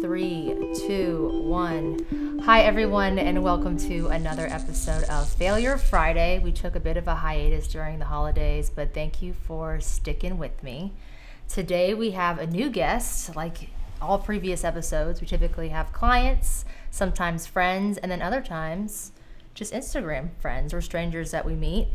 Three, two, one. Hi, everyone, and welcome to another episode of Failure Friday. We took a bit of a hiatus during the holidays, but thank you for sticking with me. Today, we have a new guest. Like all previous episodes, we typically have clients, sometimes friends, and then other times just Instagram friends or strangers that we meet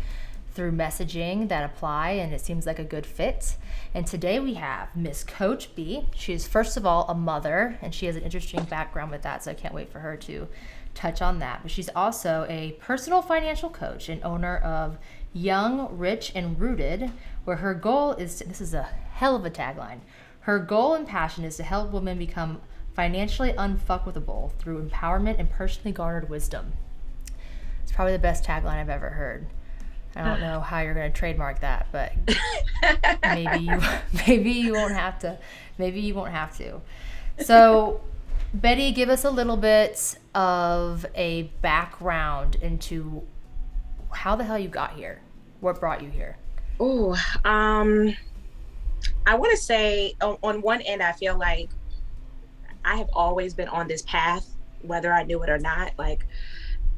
through messaging that apply, and it seems like a good fit. And today we have Miss Coach B. She is first of all a mother, and she has an interesting background with that, so I can't wait for her to touch on that. But she's also a personal financial coach and owner of Young, Rich, and Rooted, where her goal is to, this is a hell of a tagline, her goal and passion is to help women become financially unfuckwithable through empowerment and personally garnered wisdom. It's probably the best tagline I've ever heard. I don't know how you're going to trademark that, but maybe you won't have to. Maybe you won't have to. So, Betty, give us a little bit of a background into how the hell you got here. What brought you here? Oh, I want to say on one end, I feel like I have always been on this path, whether I knew it or not. Like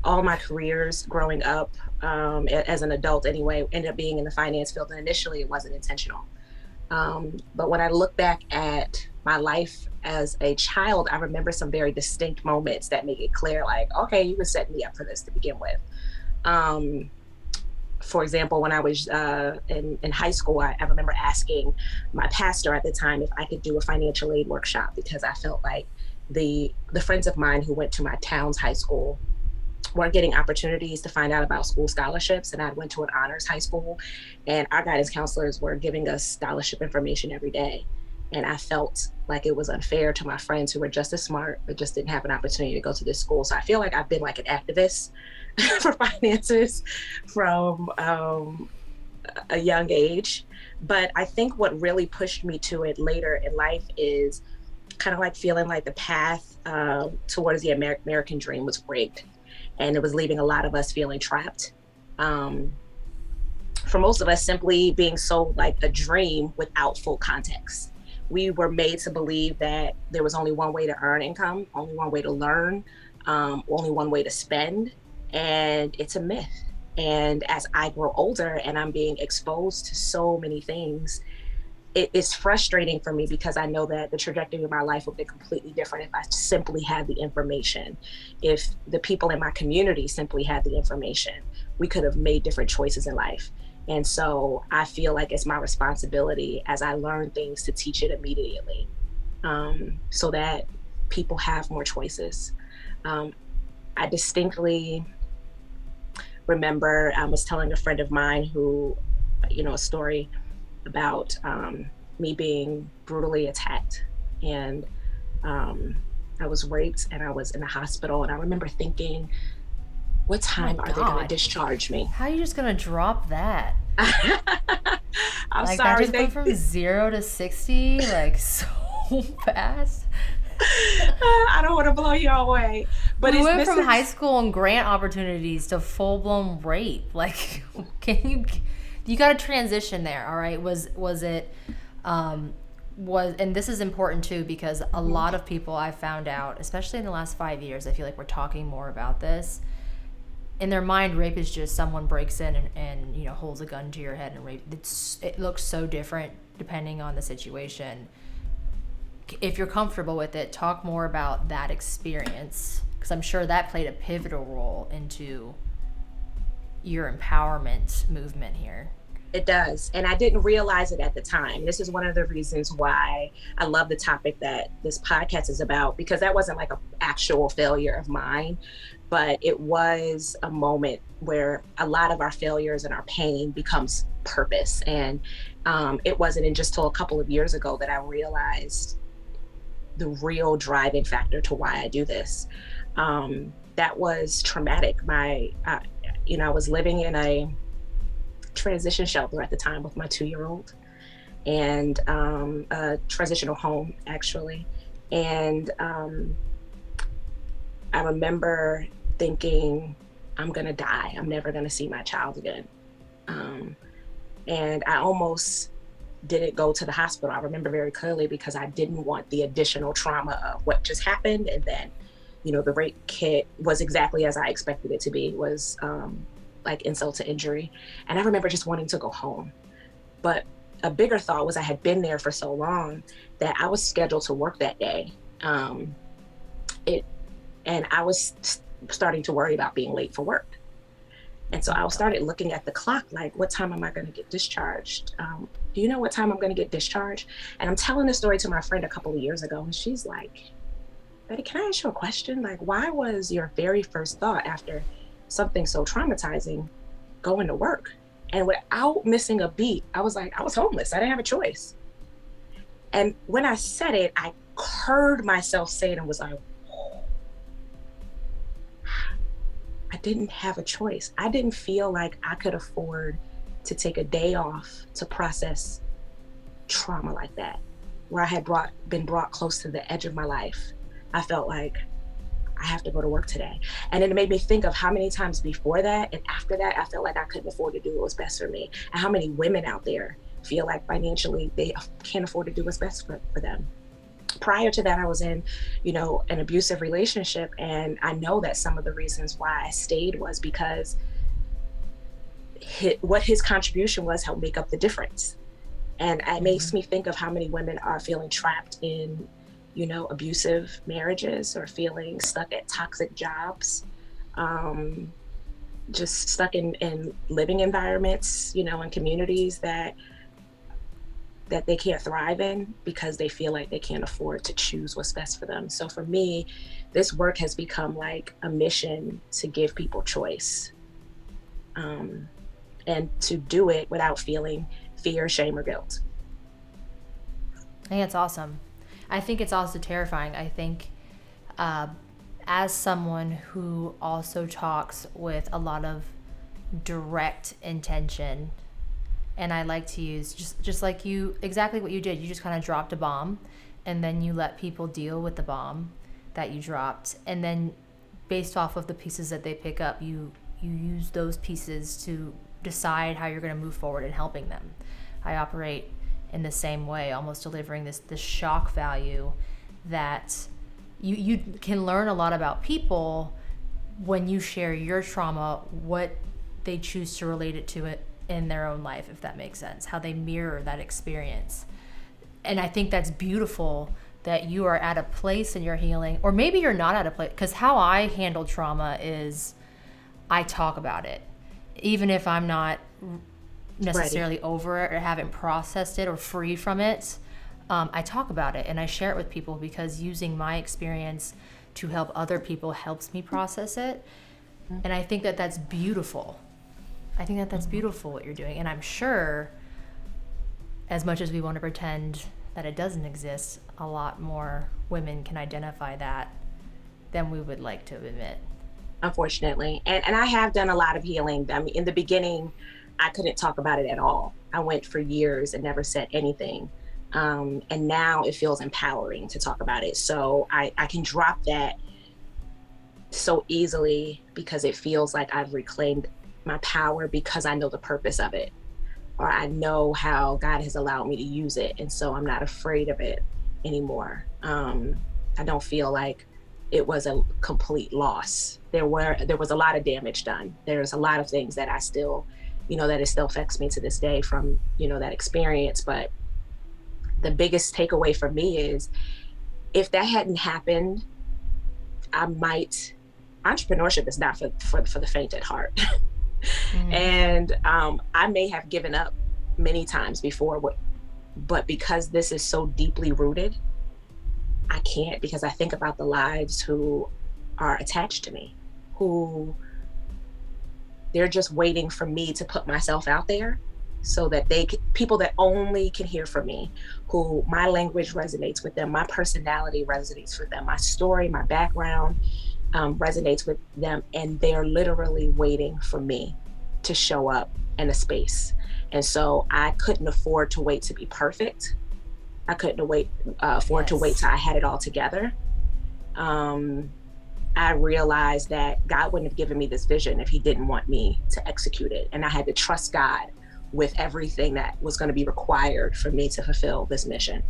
all my careers growing up, as an adult anyway, ended up being in the finance field. And initially it wasn't intentional. But when I look back at my life as a child, I remember some very distinct moments that make it clear, like, okay, you were setting me up for this to begin with. For example, when I was in high school, I remember asking my pastor at the time if I could do a financial aid workshop, because I felt like the friends of mine who went to my town's high school weren't getting opportunities to find out about school scholarships. And I went to an honors high school, and our guidance counselors were giving us scholarship information every day. And I felt like it was unfair to my friends who were just as smart, but just didn't have an opportunity to go to this school. So I feel like I've been like an activist for finances from a young age. But I think what really pushed me to it later in life is kind of like feeling like the path towards the American dream was rigged. And it was leaving a lot of us feeling trapped. For most of us, simply being sold like a dream without full context. We were made to believe that there was only one way to earn income, only one way to learn, only one way to spend, and it's a myth. And as I grow older and I'm being exposed to so many things, it's frustrating for me because I know that the trajectory of my life would be completely different if I simply had the information. If the people in my community simply had the information, we could have made different choices in life. And so I feel like it's my responsibility as I learn things to teach it immediately, so that people have more choices. I distinctly remember I was telling a friend of mine who, a story about me being brutally attacked, and I was raped and I was in the hospital, and I remember thinking, what time are they going to discharge me? How are you just going to drop that? I'm like, sorry. That just went from 0 to 60 like so fast. I don't want to blow you away, but we went from high school and grant opportunities to full-blown rape. Like, you got to transition there, all right? And this is important too, because a lot of people I've found out, especially in the last 5 years, I feel like we're talking more about this. In their mind, rape is just someone breaks in and holds a gun to your head and rape. It looks so different depending on the situation. If you're comfortable with it, talk more about that experience, because I'm sure that played a pivotal role into your empowerment movement here. It does. And I didn't realize it at the time. This is one of the reasons why I love the topic that this podcast is about, because that wasn't like an actual failure of mine, but it was a moment where a lot of our failures and our pain becomes purpose. And it wasn't just till a couple of years ago that I realized the real driving factor to why I do this. That was traumatic. I was living in a transition shelter at the time with my 2-year-old, and a transitional home actually. And I remember thinking, I'm gonna die. I'm never gonna see my child again. And I almost didn't go to the hospital. I remember very clearly because I didn't want the additional trauma of what just happened. And then, the rape kit was exactly as I expected it to be, was like insult to injury. And I remember just wanting to go home. But a bigger thought was I had been there for so long that I was scheduled to work that day. And I was starting to worry about being late for work. And so I started looking at the clock, like, what time am I going to get discharged? Do you know what time I'm going to get discharged? And I'm telling this story to my friend a couple of years ago, and she's like, Betty, can I ask you a question? Like, why was your very first thought after something so traumatizing going to work? And without missing a beat, I was like, I was homeless. I didn't have a choice. And when I said it, I heard myself say it and was like, I didn't have a choice. I didn't feel like I could afford to take a day off to process trauma like that, where I had been brought close to the edge of my life. I felt like I have to go to work today. And it made me think of how many times before that and after that, I felt like I couldn't afford to do what was best for me. And how many women out there feel like financially they can't afford to do what's best for them. Prior to that, I was in, an abusive relationship. And I know that some of the reasons why I stayed was because what his contribution was helped make up the difference. And it makes me think of how many women are feeling trapped in, abusive marriages, or feeling stuck at toxic jobs, just stuck in living environments, in communities that they can't thrive in because they feel like they can't afford to choose what's best for them. So for me, this work has become like a mission to give people choice, and to do it without feeling fear, shame, or guilt. I think it's awesome. I think it's also terrifying. I think as someone who also talks with a lot of direct intention, and I like to use just like you, exactly what you did. You just kind of dropped a bomb, and then you let people deal with the bomb that you dropped. And then based off of the pieces that they pick up, you use those pieces to decide how you're going to move forward in helping them. I operate in the same way, almost delivering this shock value that you can learn a lot about people when you share your trauma, what they choose to relate it to it in their own life, if that makes sense, how they mirror that experience. And I think that's beautiful that you are at a place in your healing, or maybe you're not at a place, because how I handle trauma is I talk about it. Even if I'm not necessarily Ready. over it or haven't processed it or free from it, I talk about it and I share it with people, because using my experience to help other people helps me process it. And I think that that's beautiful. I think that that's beautiful what you're doing. And I'm sure, as much as we want to pretend that it doesn't exist, a lot more women can identify that than we would like to admit. Unfortunately. And I have done a lot of healing. I mean, in the beginning, I couldn't talk about it at all. I went for years and never said anything. And now it feels empowering to talk about it. So I can drop that so easily because it feels like I've reclaimed my power, because I know the purpose of it, or I know how God has allowed me to use it. And so I'm not afraid of it anymore. I don't feel like it was a complete loss. There was a lot of damage done. There's a lot of things that I still, that it still affects me to this day from, that experience. But the biggest takeaway for me is, if that hadn't happened, entrepreneurship is not for the faint at heart. And I may have given up many times before, but because this is so deeply rooted, I can't, because I think about the lives who are attached to me, who they're just waiting for me to put myself out there so that people that only can hear from me, who my language resonates with them, my personality resonates with them, my story, my background resonates with them. And they're literally waiting for me to show up in a space. And so I couldn't afford to wait to be perfect. I couldn't afford to wait till I had it all together. I realized that God wouldn't have given me this vision if he didn't want me to execute it. And I had to trust God with everything that was going to be required for me to fulfill this mission.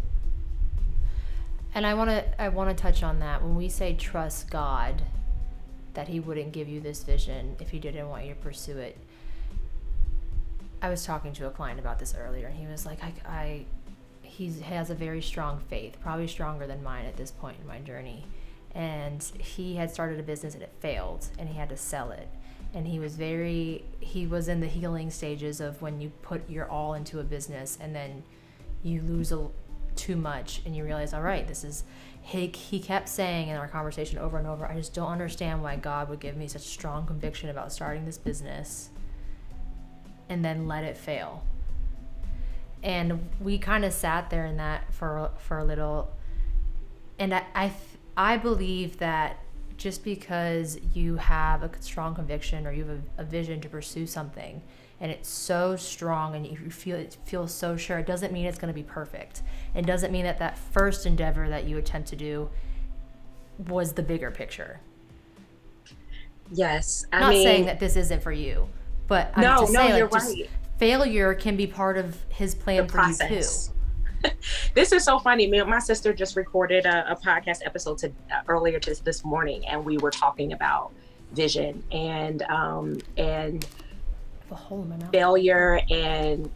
And I want to touch on that. When we say trust God, that he wouldn't give you this vision if he didn't want you to pursue it. I was talking to a client about this earlier, and he was like, he has a very strong faith, probably stronger than mine at this point in my journey. And he had started a business and it failed, and he had to sell it. And he was in the healing stages of when you put your all into a business and then you lose too much and you realize, all right, he kept saying in our conversation over and over, I just don't understand why God would give me such strong conviction about starting this business and then let it fail. And we kind of sat there in that for a little. And I believe that just because you have a strong conviction or you have a vision to pursue something and it's so strong and you feel so sure, it doesn't mean it's going to be perfect. It doesn't mean that first endeavor that you attempt to do was the bigger picture. Yes. Not saying that this isn't for you, but you're right. Failure can be part of his plan for you too. This is so funny. Me and my sister just recorded a podcast episode earlier this morning, and we were talking about vision and failure, and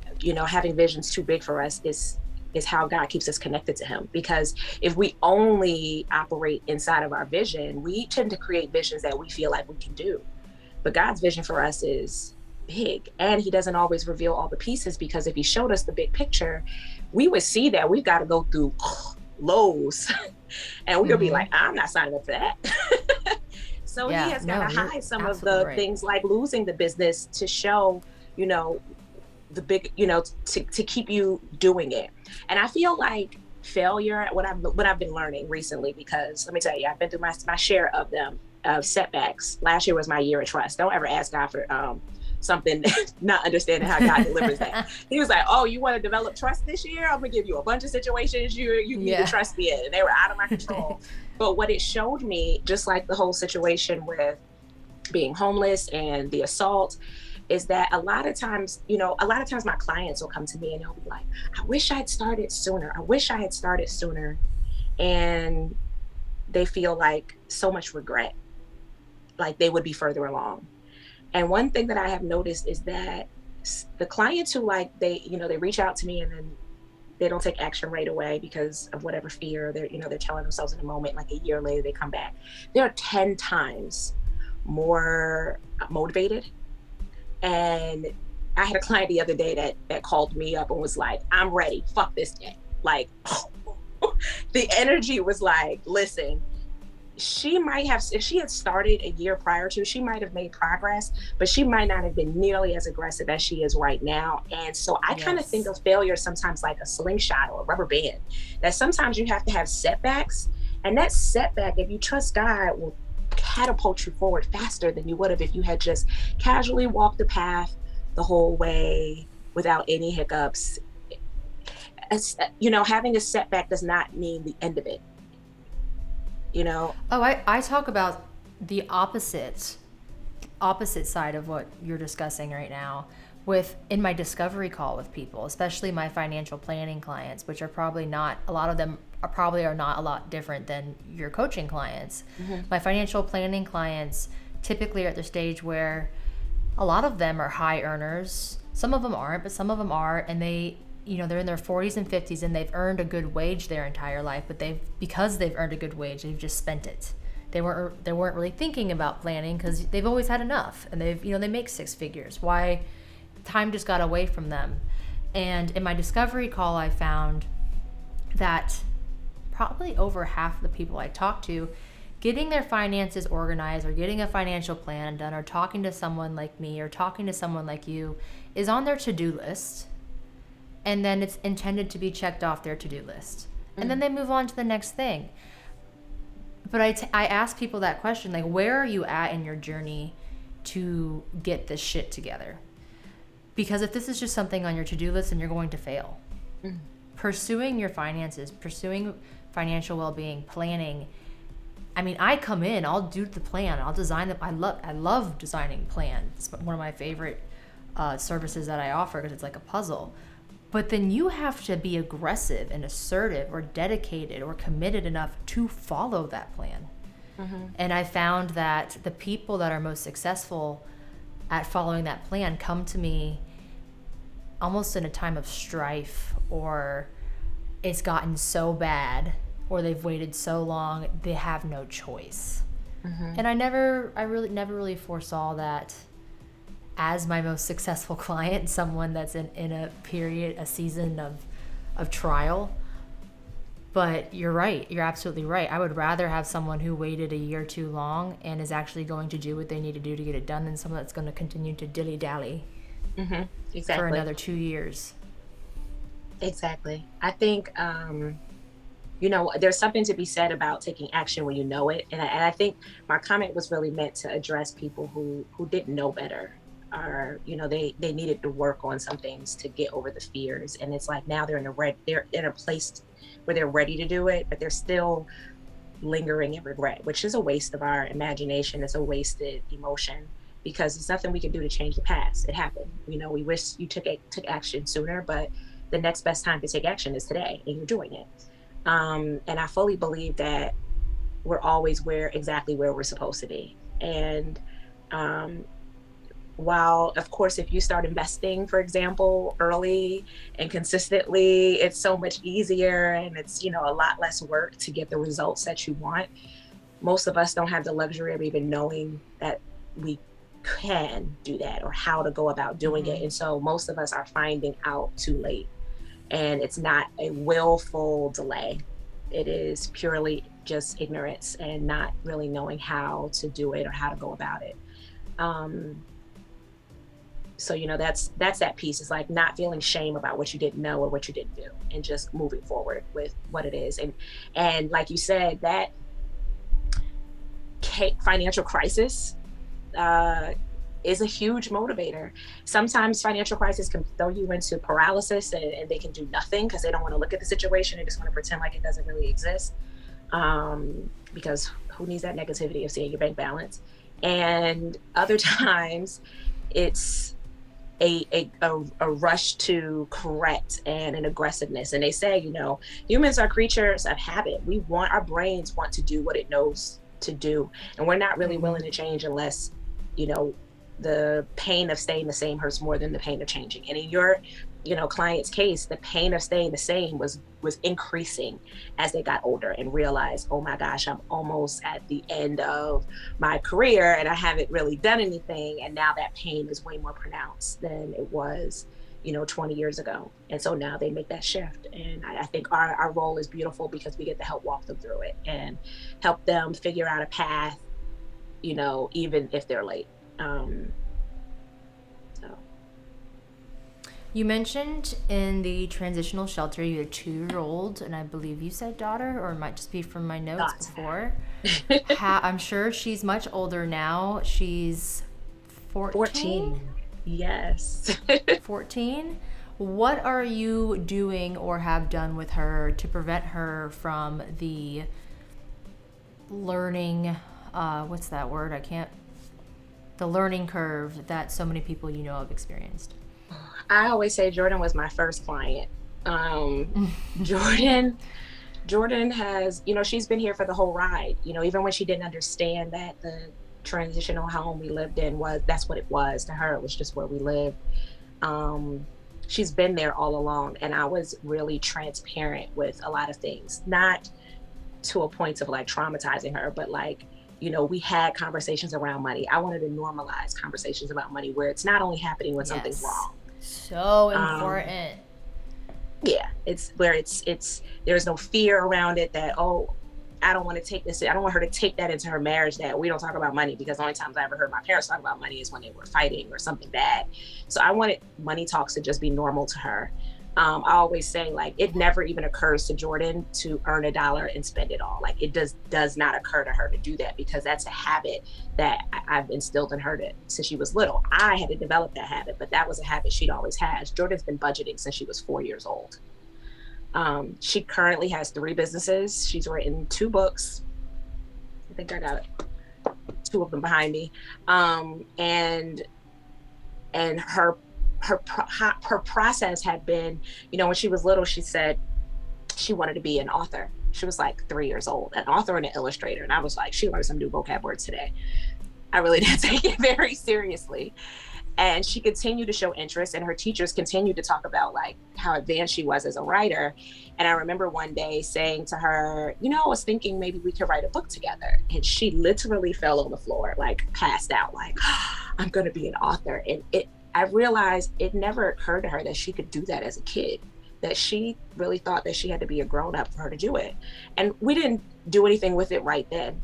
having visions too big for us is how God keeps us connected to him. Because if we only operate inside of our vision, we tend to create visions that we feel like we can do. But God's vision for us is big, and he doesn't always reveal all the pieces, because if he showed us the big picture, we would see that we've got to go through lows and we're gonna be like, I'm not signing up for that. So he has got to hide some of the things, like losing the business, to show the big, to keep you doing it. And I feel like failure, what I've been learning recently, because let me tell you, I've been through my share of them, of setbacks. Last year was my year of trust. Don't ever ask God for something, not understanding how God delivers that. He was like, oh, you want to develop trust this year? I'm gonna give you a bunch of situations you need to trust me in, and they were out of my control. But what it showed me, just like the whole situation with being homeless and the assault, is that a lot of times my clients will come to me and they'll be like, I wish I had started sooner. And they feel like so much regret, like they would be further along. And one thing that I have noticed is that the clients who they reach out to me and then they don't take action right away because of whatever fear they're telling themselves in a moment, like a year later they come back, they're 10 times more motivated. And I had a client the other day that called me up and was like, I'm ready, fuck this day. Like, the energy was like, listen, she might have, if she had started a year prior to, she might have made progress, but she might not have been nearly as aggressive as she is right now. And so I kind of think of failure sometimes like a slingshot or a rubber band, that sometimes you have to have setbacks, and that setback, if you trust God, will catapult you forward faster than you would have if you had just casually walked the path the whole way without any hiccups. Having a setback does not mean the end of it. I talk about the opposite side of what you're discussing right now in my discovery call with people, especially my financial planning clients, which are probably not, a lot of them are not a lot different than your coaching clients. Mm-hmm. My financial planning clients typically are at the stage where a lot of them are high earners. Some of them aren't, but some of them are, and they're in their 40s and 50s, and they've earned a good wage their entire life, but because they've earned a good wage, they've just spent it. They weren't really thinking about planning because they've always had enough, and they make six figures. Why? Time just got away from them. And in my discovery call, I found that probably over half of the people I talked to, getting their finances organized or getting a financial plan done or talking to someone like me or talking to someone like you is on their to-do list. And then it's intended to be checked off their to-do list. And then they move on to the next thing. But I ask people that question, like, where are you at in your journey to get this shit together? Because if this is just something on your to-do list, then you're going to fail. Pursuing your finances, pursuing financial well-being, planning. I mean, I come in, I'll do the plan, I'll design it. I love designing plans. It's one of my favorite services that I offer because it's like a puzzle. But then you have to be aggressive and assertive or dedicated or committed enough to follow that plan. Mm-hmm. And I found that the people that are most successful at following that plan come to me almost in a time of strife, or it's gotten so bad, or they've waited so long, they have no choice. Mm-hmm. And I really never foresaw that as my most successful client, someone that's in a season of trial. But you're right. You're absolutely right. I would rather have someone who waited a year too long and is actually going to do what they need to do to get it done than someone that's going to continue to dilly-dally for another 2 years. Exactly. I think, there's something to be said about taking action when you know it. And I think my comment was really meant to address people who didn't know better. Or they needed to work on some things to get over the fears, and it's like now they're in a place where they're ready to do it, but they're still lingering in regret, which is a waste of our imagination. It's a wasted emotion because it's nothing we can do to change the past. It happened. We wish you took action sooner, but the next best time to take action is today, and you're doing it. And I fully believe that we're always exactly where we're supposed to be, and while, of course, if you start investing, for example, early and consistently, it's so much easier and it's, a lot less work to get the results that you want. Most of us don't have the luxury of even knowing that we can do that or how to go about doing it. And so most of us are finding out too late. And it's not a willful delay. It is purely just ignorance and not really knowing how to do it or how to go about it. So, that's that piece, is like not feeling shame about what you didn't know or what you didn't do and just moving forward with what it is. And like you said, that financial crisis is a huge motivator. Sometimes financial crisis can throw you into paralysis and they can do nothing because they don't want to look at the situation. They just want to pretend like it doesn't really exist. Because who needs that negativity of seeing your bank balance? And other times it's a rush to correct and an aggressiveness. And they say, humans are creatures of habit. Our brains want to do what it knows to do. And we're not really willing to change unless, the pain of staying the same hurts more than the pain of changing. And in your, client's case, the pain of staying the same was increasing as they got older and realized, oh my gosh, I'm almost at the end of my career and I haven't really done anything. And now that pain is way more pronounced than it was, 20 years ago. And so now they make that shift. And I think our role is beautiful because we get to help walk them through it and help them figure out a path, even if they're late. You mentioned in the transitional shelter you had a 2-year-old, and I believe you said daughter, or it might just be from my notes before. I'm sure she's much older now. She's 14? Yes. 14? What are you doing or have done with her to prevent her from the learning, what's that word? The learning curve that so many people have experienced? I always say Jordan was my first client. Jordan has, she's been here for the whole ride, even when she didn't understand that the transitional home we lived in that's what it was to her. It was just where we lived. She's been there all along. And I was really transparent with a lot of things, not to a point of like traumatizing her, but like, we had conversations around money. I wanted to normalize conversations about money where it's not only happening when something's wrong. So important. Yeah, it's where it's there's no fear around it that, oh, I don't want to take this. I don't want her to take that into her marriage, that we don't talk about money, because the only times I ever heard my parents talk about money is when they were fighting or something bad. So I wanted money talks to just be normal to her. I always say, like, it never even occurs to Jordan to earn $1 and spend it all. Like, it does not occur to her to do that, because that's a habit that I've instilled in her since she was little. I had to develop that habit, but that was a habit she'd always had. Jordan's been budgeting since she was 4 years old. She currently has 3 businesses. She's written 2 books. I think I got 2 of them behind me. And And her process had been, when she was little, she said she wanted to be an author. She was like 3 years old, an author and an illustrator. And I was like, she learned some new vocab words today. I really didn't take it very seriously. And she continued to show interest, and her teachers continued to talk about like how advanced she was as a writer. And I remember one day saying to her, I was thinking maybe we could write a book together. And she literally fell on the floor, like passed out, like, I'm going to be an author. And I realized it never occurred to her that she could do that as a kid, that she really thought that she had to be a grown up for her to do it. And we didn't do anything with it right then.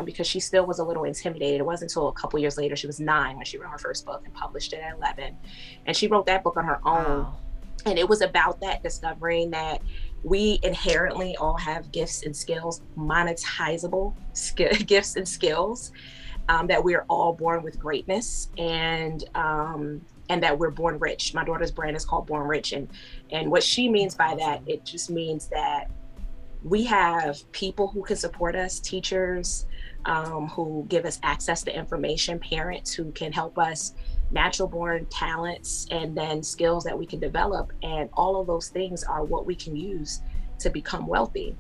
Because she still was a little intimidated. It wasn't until a couple years later, she was 9 when she wrote her first book and published it at 11. And she wrote that book on her own. Wow. And it was about that, discovering that we inherently all have gifts and skills, monetizable gifts and skills, that we are all born with greatness, and that we're born rich. My daughter's brand is called Born Rich. And what she means by that, it just means that we have people who can support us, teachers who give us access to information, parents who can help us, natural born talents, and then skills that we can develop. And all of those things are what we can use to become wealthy.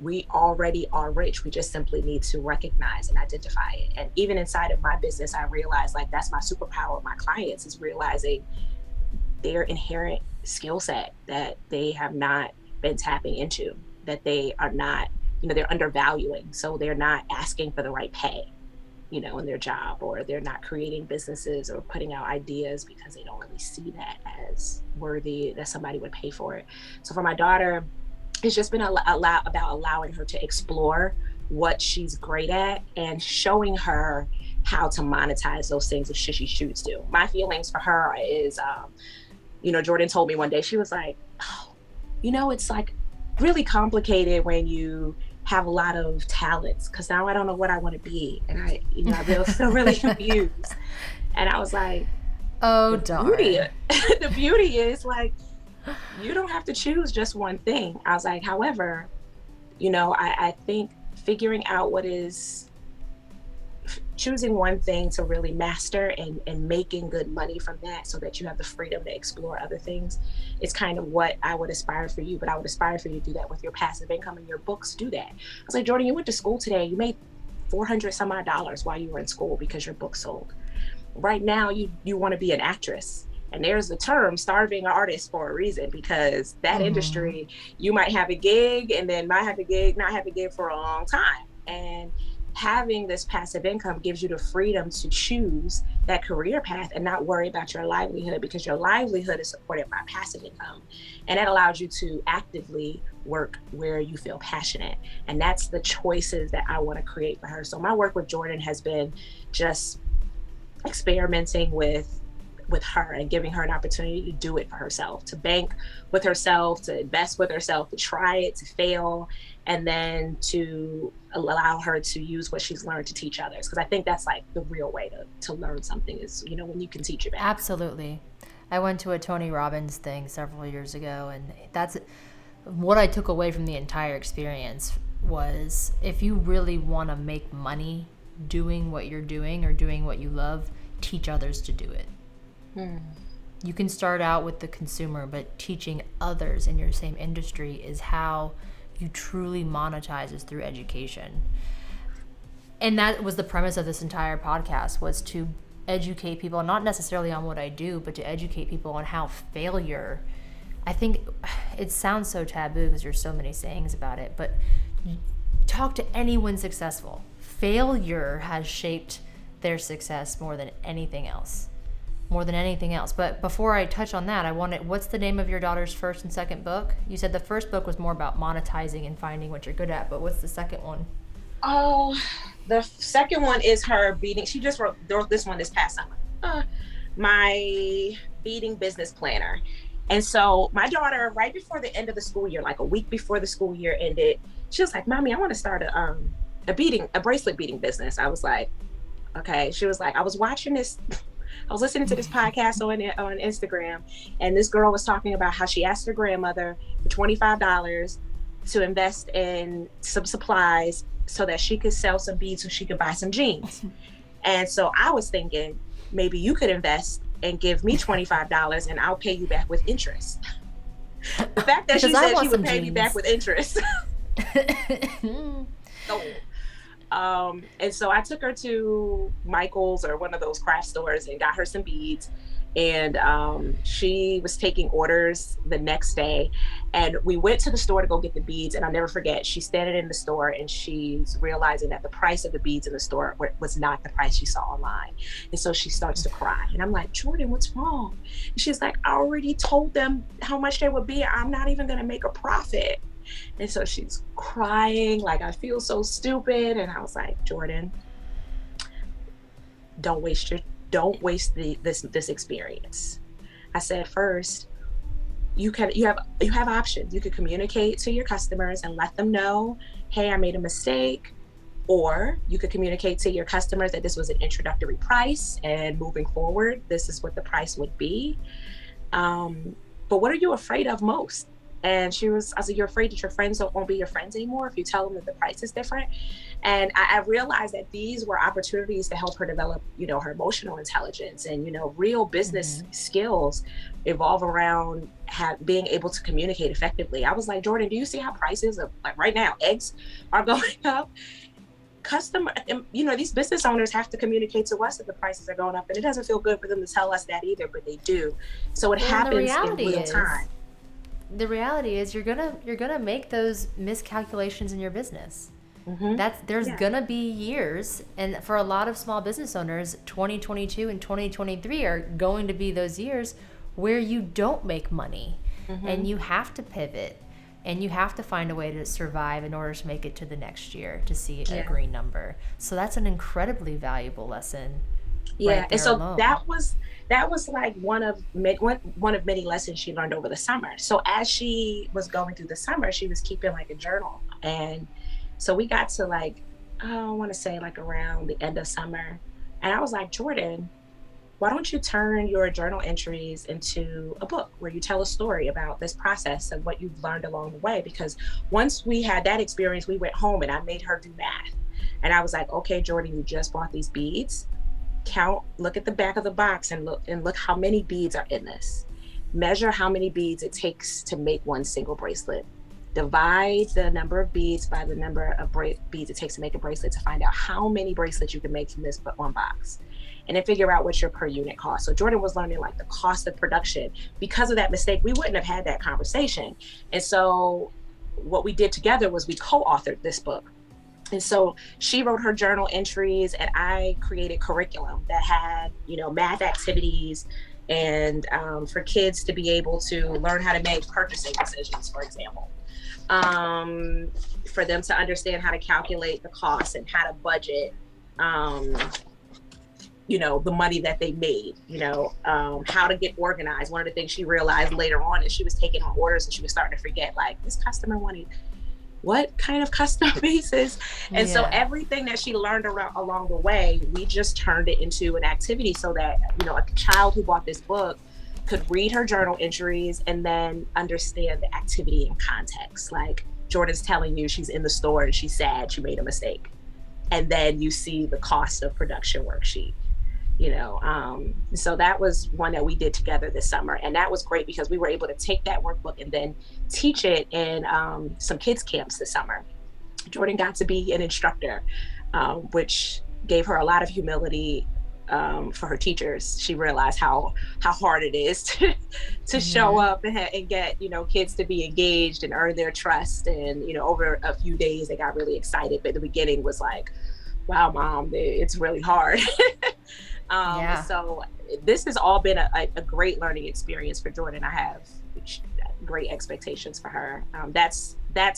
We already are rich. We just simply need to recognize and identify it. And even inside of my business, I realize like that's my superpower with my clients, is realizing their inherent skill set that they have not been tapping into, that they are not, they're undervaluing. So they're not asking for the right pay, in their job, or they're not creating businesses or putting out ideas because they don't really see that as worthy, that somebody would pay for it. So for my daughter, it's just been about allowing her to explore what she's great at and showing her how to monetize those things if she chooses to. My feelings for her is, Jordan told me one day, she was like, oh, it's like really complicated when you have a lot of talents, because now I don't know what I want to be. And I feel really confused. And I was like, oh, darn. The beauty is like, you don't have to choose just one thing. I was like, however, I think figuring out choosing one thing to really master and making good money from that, so that you have the freedom to explore other things, is kind of what I would aspire for you. But I would aspire for you to do that with your passive income, and your books do that. I was like, Jordan, you went to school today, you made $400 some odd while you were in school because your book sold. Right now, you want to be an actress. And there's the term starving artist for a reason, because that industry, you might have a gig and then not have a gig for a long time. And having this passive income gives you the freedom to choose that career path and not worry about your livelihood, because your livelihood is supported by passive income. And that allows you to actively work where you feel passionate. And that's the choices that I want to create for her. So my work with Jordan has been just experimenting with her and giving her an opportunity to do it for herself, to bank with herself, to invest with herself, to try it, to fail, and then to allow her to use what she's learned to teach others. Because I think that's like the real way to learn something, is, when you can teach it back. Absolutely. I went to a Tony Robbins thing several years ago, and that's what I took away from the entire experience was, if you really want to make money doing what you're doing or doing what you love, teach others to do it. You can start out with the consumer, but teaching others in your same industry is how you truly monetize, is through education. And that was the premise of this entire podcast, was to educate people, not necessarily on what I do, but to educate people on how failure, I think it sounds so taboo because there's so many sayings about it, but talk to anyone successful. Failure has shaped their success more than anything else. But before I touch on that, what's the name of your daughter's first and second book? You said the first book was more about monetizing and finding what you're good at, but what's the second one? Oh, the second one is her beating. She just wrote this one this past summer. My beating business planner. And so my daughter, right before the end of the school year, like a week before the school year ended, she was like, Mommy, I want to start a bracelet beating business. I was like, okay. She was like, I was listening to this podcast on Instagram, and this girl was talking about how she asked her grandmother for $25 to invest in some supplies so that she could sell some beads so she could buy some jeans. And so I was thinking, maybe you could invest and give me $25 and I'll pay you back with interest. The fact that she said she would pay me back with interest. And so I took her to Michael's or one of those craft stores and got her some beads. And she was taking orders the next day. And we went to the store to go get the beads. And I'll never forget, she's standing in the store and she's realizing that the price of the beads in the store was not the price she saw online. And so she starts to cry. And I'm like, Jordan, what's wrong? And she's like, I already told them how much they would be. I'm not even going to make a profit. And so she's crying, like, I feel so stupid. And I was like, Jordan, don't waste this experience. I said, first, you have options. You could communicate to your customers and let them know, hey, I made a mistake. Or you could communicate to your customers that this was an introductory price and moving forward, this is what the price would be. But what are you afraid of most? And I was like, you're afraid that your friends won't be your friends anymore if you tell them that the price is different. And I realized that these were opportunities to help her develop, her emotional intelligence and, real business skills evolve around being able to communicate effectively. I was like, Jordan, do you see how prices of, like, right now, eggs are going up? These business owners have to communicate to us that the prices are going up, and it doesn't feel good for them to tell us that either, but they do. So it happens in real time. The reality is you're gonna make those miscalculations in your business. Mm-hmm. There's gonna be years, and for a lot of small business owners, 2022 and 2023 are going to be those years where you don't make money, and you have to pivot, and you have to find a way to survive in order to make it to the next year to see a green number. So that's an incredibly valuable lesson. Yeah, right, and so alone. that was like one of many lessons she learned over the summer. So as she was going through the summer, she was keeping like a journal, and so we got to like, I want to say like around the end of summer, and I was like, Jordan, why don't you turn your journal entries into a book where you tell a story about this process and what you've learned along the way? Because once we had that experience, we went home and I made her do math, and I was like, okay, Jordan, you just bought these beads. Look at the back of the box and look how many beads are in this. Measure how many beads it takes to make one single bracelet. Divide the number of beads by the number of beads it takes to make a bracelet to find out how many bracelets you can make from this one box. And then figure out what's your per unit cost. So Jordan was learning like the cost of production. Because of that mistake, we wouldn't have had that conversation. And so what we did together was we co-authored this book. And so she wrote her journal entries and I created curriculum that had, math activities and for kids to be able to learn how to make purchasing decisions, for example, for them to understand how to calculate the costs and how to budget, the money that they made, how to get organized. One of the things she realized later on is she was taking on orders and she was starting to forget, like, this customer wanted what kind of custom pieces? And so everything that she learned along the way, we just turned it into an activity so that, a child who bought this book could read her journal entries and then understand the activity in context. Like Jordan's telling you she's in the store and she's sad, she made a mistake. And then you see the cost of production worksheet. So that was one that we did together this summer, and that was great because we were able to take that workbook and then teach it in some kids camps this summer. Jordan got to be an instructor, which gave her a lot of humility for her teachers. She realized how hard it is to show up and get kids to be engaged and earn their trust. And over a few days they got really excited, but the beginning was like, wow, Mom, it's really hard. So this has all been a great learning experience for Jordan. I have great expectations for her. That's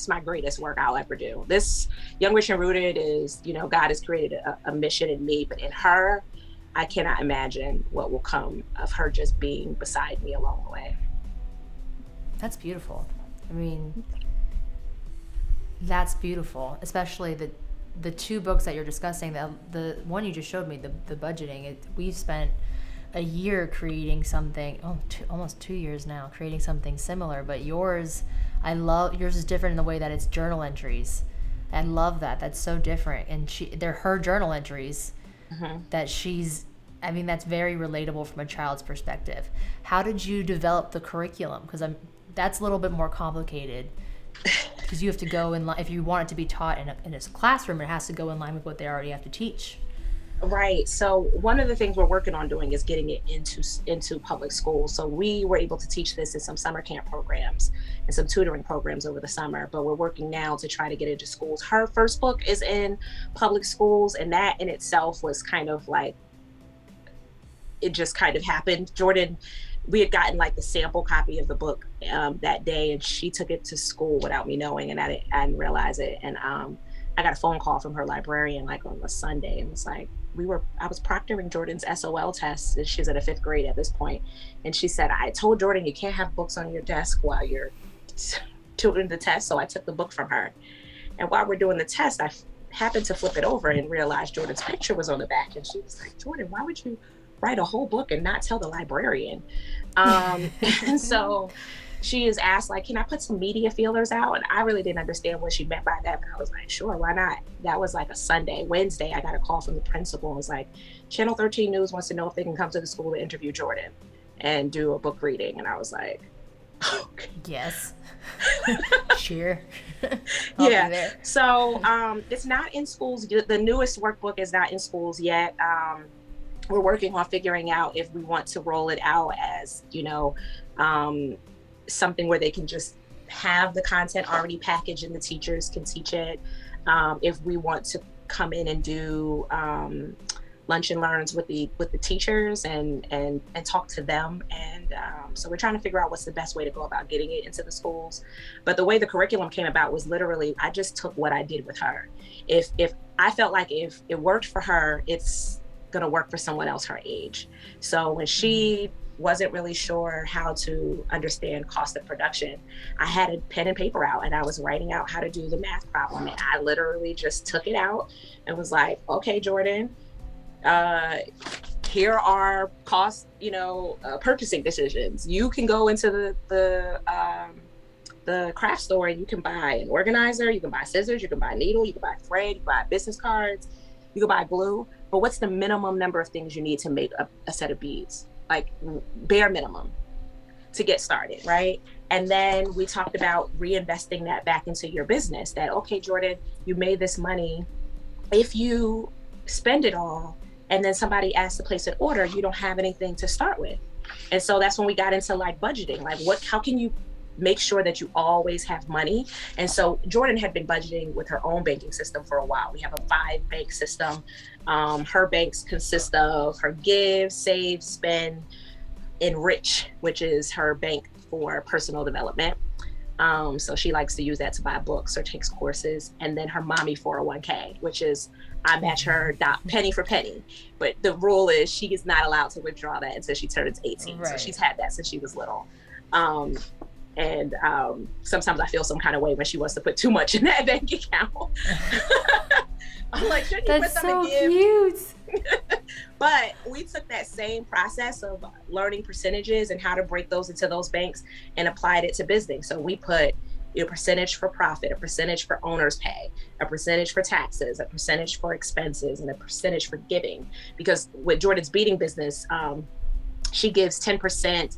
my greatest work I'll ever do. This Young, Rich, and Rooted is, God has created a mission in me, but in her, I cannot imagine what will come of her just being beside me along the way. That's beautiful. I mean, that's beautiful, especially the two books that you're discussing. The one you just showed me, the budgeting, we've spent a year creating something, almost 2 years now, creating something similar, but yours is different in the way that it's journal entries. I love that. That's so different. And they're her journal entries that she's I mean, that's very relatable from a child's perspective. How did you develop the curriculum? Because that's a little bit more complicated. Because you have to go in line, if you want it to be taught in a classroom, it has to go in line with what they already have to teach. Right. So one of the things we're working on doing is getting it into public schools. So we were able to teach this in some summer camp programs and some tutoring programs over the summer, but we're working now to try to get into schools. Her first book is in public schools, and that in itself was kind of like, it just kind of happened. Jordan, we had gotten like the sample copy of the book that day, and she took it to school without me knowing, and I didn't realize it. And I got a phone call from her librarian like on a Sunday, and it's like, I was proctoring Jordan's SOL test, and she's at a 5th grade at this point. And she said, I told Jordan you can't have books on your desk while you're doing the test. So I took the book from her. And while we're doing the test, I happened to flip it over and realized Jordan's picture was on the back. And she was like, Jordan, why would you write a whole book and not tell the librarian? And so she is asked, like, can I put some media feelers out? And I really didn't understand what she meant by that, but I was like, sure, why not? That was like a Sunday. Wednesday, I got a call from the principal and was like, Channel 13 News wants to know if they can come to the school to interview Jordan and do a book reading. And I was like, okay. Yes. Sure. Yeah. So it's not in schools. The newest workbook is not in schools yet. We're working on figuring out if we want to roll it out as, something where they can just have the content already packaged and the teachers can teach it. If we want to come in and do lunch and learns with the teachers and talk to them. And so we're trying to figure out what's the best way to go about getting it into the schools. But the way the curriculum came about was literally, I just took what I did with her. If I felt like if it worked for her, it's gonna work for someone else her age. So when she wasn't really sure how to understand cost of production, I had a pen and paper out and I was writing out how to do the math problem. And I literally just took it out and was like, okay, Jordan, here are cost, purchasing decisions. You can go into the craft store and you can buy an organizer, you can buy scissors, you can buy a needle, you can buy thread, you can buy business cards, you can buy glue. But what's the minimum number of things you need to make a set of beads? Like bare minimum to get started, right? And then we talked about reinvesting that back into your business. That, okay, Jordan, you made this money. If you spend it all and then somebody asks to place an order, you don't have anything to start with. And so that's when we got into like budgeting, like how can you make sure that you always have money? And so Jordan had been budgeting with her own banking system for a while. We have a 5-bank system. Her banks consist of her Give, Save, Spend, Enrich, which is her bank for personal development. So she likes to use that to buy books or takes courses. And then her mommy 401k, which is I match her penny for penny. But the rule is she is not allowed to withdraw that until she turns 18. Right. So she's had that since she was little. And sometimes I feel some kind of way when she wants to put too much in that bank account. I'm like, shouldn't you put something to give? Cute. But we took that same process of learning percentages and how to break those into those banks and applied it to business. So we put a percentage for profit, a percentage for owner's pay, a percentage for taxes, a percentage for expenses, and a percentage for giving. Because with Jordan's beading business, she gives 10%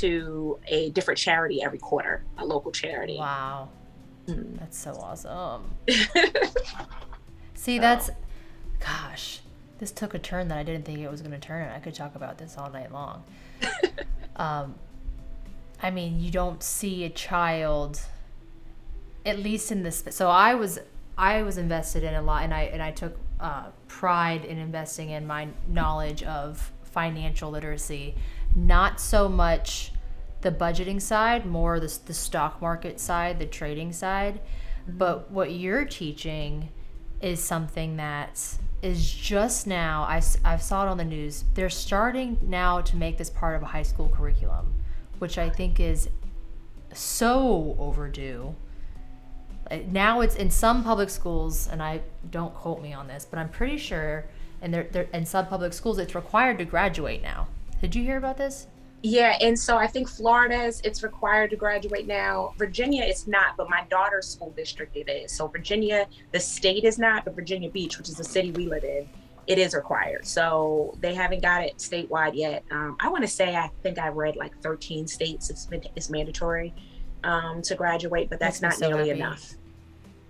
to a different charity every quarter, a local charity. Wow. That's so awesome. See, gosh, this took a turn that I didn't think it was going to turn. I could talk about this all night long. I mean, you don't see a child, at least in this. So I was invested in a lot, and I took pride in investing in my knowledge of financial literacy. Not so much the budgeting side, more the stock market side, the trading side. But what you're teaching is something that is just now, I saw it on the news, they're starting now to make this part of a high school curriculum, which I think is so overdue. Now it's in some public schools, and I don't quote me on this, but I'm pretty sure in some public schools it's required to graduate now. Did you hear about this? Yeah, and so I think Florida's, it's required to graduate now. Virginia, it's not, but my daughter's school district, it is. So Virginia, the state is not, but Virginia Beach, which is the city we live in, It is required. So they haven't got it statewide yet. I want to say, I think I read like 13 states it's mandatory to graduate, but that's Makes not me so nearly happy. enough.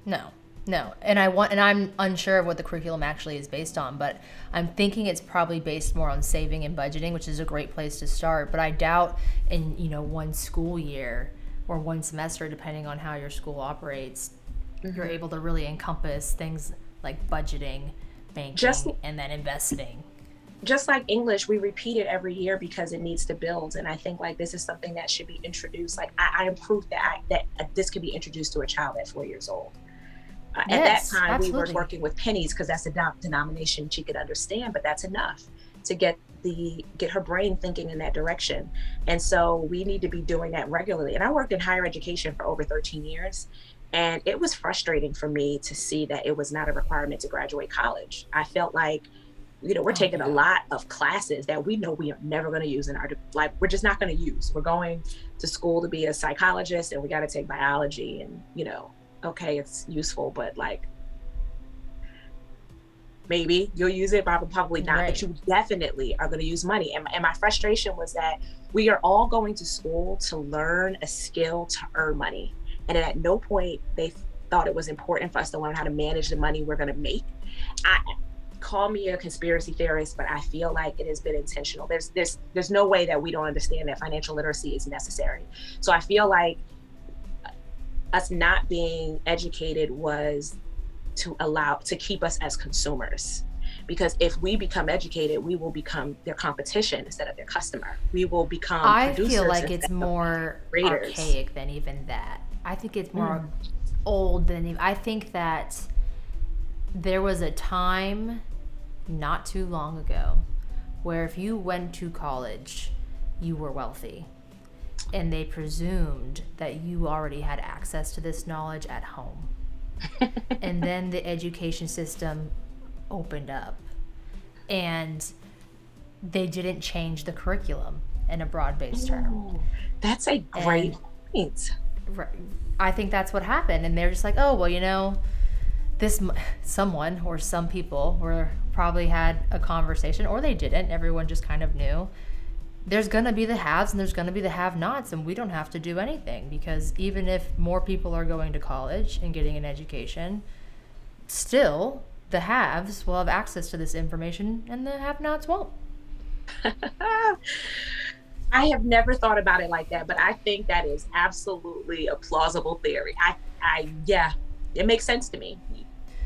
No. And I'm unsure of what the curriculum actually is based on, but I'm thinking it's probably based more on saving and budgeting, which is a great place to start. But I doubt in, one school year or one semester, depending on how your school operates, you're able to really encompass things like budgeting, banking, and then investing. Just like English, we repeat it every year because it needs to build. And I think like this is something that should be introduced. Like I am proof that this could be introduced to a child at 4 years old. At that time, absolutely. we were working with pennies because that's a denomination she could understand, but that's enough to get her brain thinking in that direction. And so we need to be doing that regularly. And I worked in higher education for over 13 years. And it was frustrating for me to see that it was not a requirement to graduate college. I felt like, we're taking a lot of classes that we know we are never going to use in our life. We're just not going to use. We're going to school to be a psychologist and we got to take biology and, okay, it's useful, but like maybe you'll use it, but probably not. Right. But you definitely are going to use money. And my frustration was that we are all going to school to learn a skill to earn money. And at no point they thought it was important for us to learn how to manage the money we're going to make. Call me a conspiracy theorist, but I feel like it has been intentional. There's no way that we don't understand that financial literacy is necessary. So I feel like us not being educated was to keep us as consumers. Because if we become educated, we will become their competition instead of their customer. We will become producers. I feel like it's more archaic than even that. I think it's more old than even. I think that there was a time not too long ago where if you went to college, you were wealthy. And they presumed that you already had access to this knowledge at home. And then the education system opened up. And they didn't change the curriculum in a broad-based term. That's a great point. I think that's what happened. And they're just like, oh, well, someone or some people probably had a conversation, or they didn't. Everyone just kind of knew. There's going to be the haves and there's going to be the have-nots, and we don't have to do anything because even if more people are going to college and getting an education, still the haves will have access to this information and the have-nots won't. I have never thought about it like that, but I think that is absolutely a plausible theory. Yeah, it makes sense to me.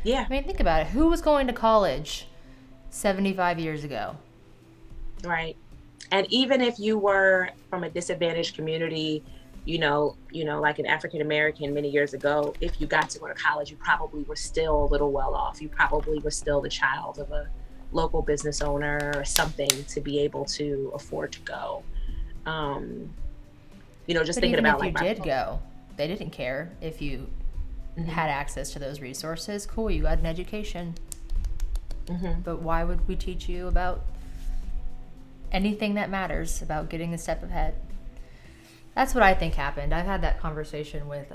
Yeah. I mean, think about it. Who was going to college 75 years ago? Right. And even if you were from a disadvantaged community, like an African American many years ago, if you got to go to college, you probably were still a little well off. You probably were still the child of a local business owner or something to be able to afford to go. Just thinking about like if you did go, they didn't care if you had access to those resources. Cool, you got an education. But why would we teach you about anything that matters about getting a step ahead? That's what I think happened. I've had that conversation with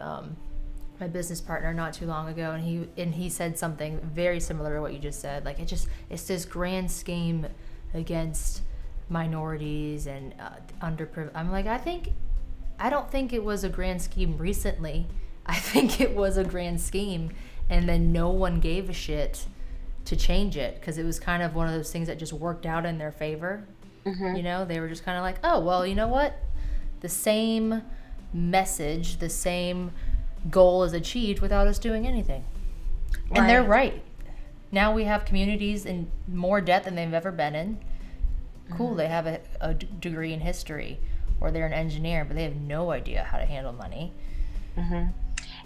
my business partner not too long ago, and he said something very similar to what you just said. Like it's this grand scheme against minorities and underprivileged. I'm like, I don't think it was a grand scheme recently. I think it was a grand scheme, and then no one gave a shit to change it because it was kind of one of those things that just worked out in their favor. They were just kind of like, oh, well, you know what? The same message, the same goal is achieved without us doing anything. Right. And they're right. Now we have communities in more debt than they've ever been in. Cool, they have a degree in history, or they're an engineer, but they have no idea how to handle money.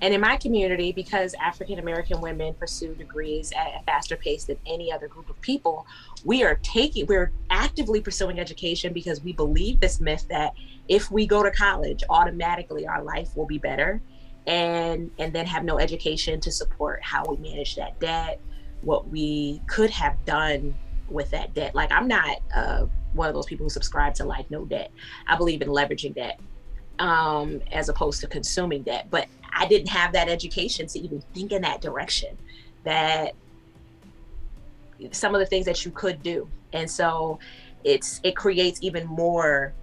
And in my community, because African American women pursue degrees at a faster pace than any other group of people, we're actively pursuing education because we believe this myth that if we go to college, automatically our life will be better, and then have no education to support how we manage that debt, what we could have done with that debt. Like, I'm not one of those people who subscribe to like no debt. I believe in leveraging debt as opposed to consuming debt. But I didn't have that education to even think in that direction, that some of the things that you could do. And so it creates even more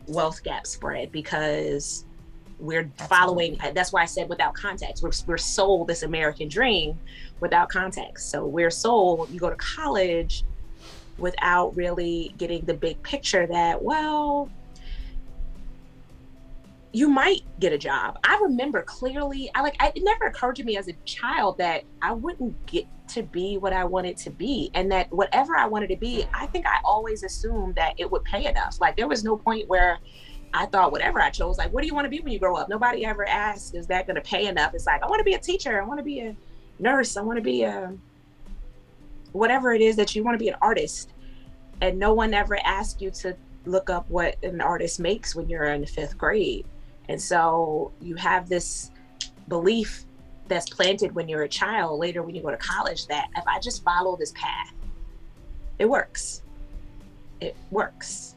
wealth gap spread because we're following. That's why I said without context. We're sold this American dream without context. So we're sold, you go to college without really getting the big picture that, well, you might get a job. I remember clearly, it never occurred to me as a child that I wouldn't get to be what I wanted to be. And that whatever I wanted to be, I think I always assumed that it would pay enough. Like there was no point where I thought whatever I chose, like, what do you want to be when you grow up? Nobody ever asked, is that going to pay enough? It's like, I want to be a teacher. I want to be a nurse. I want to be whatever it is that you want to be, an artist. And no one ever asked you to look up what an artist makes when you're in the 5th grade. And so you have this belief that's planted when you're a child, later when you go to college, that if I just follow this path, it works. It works.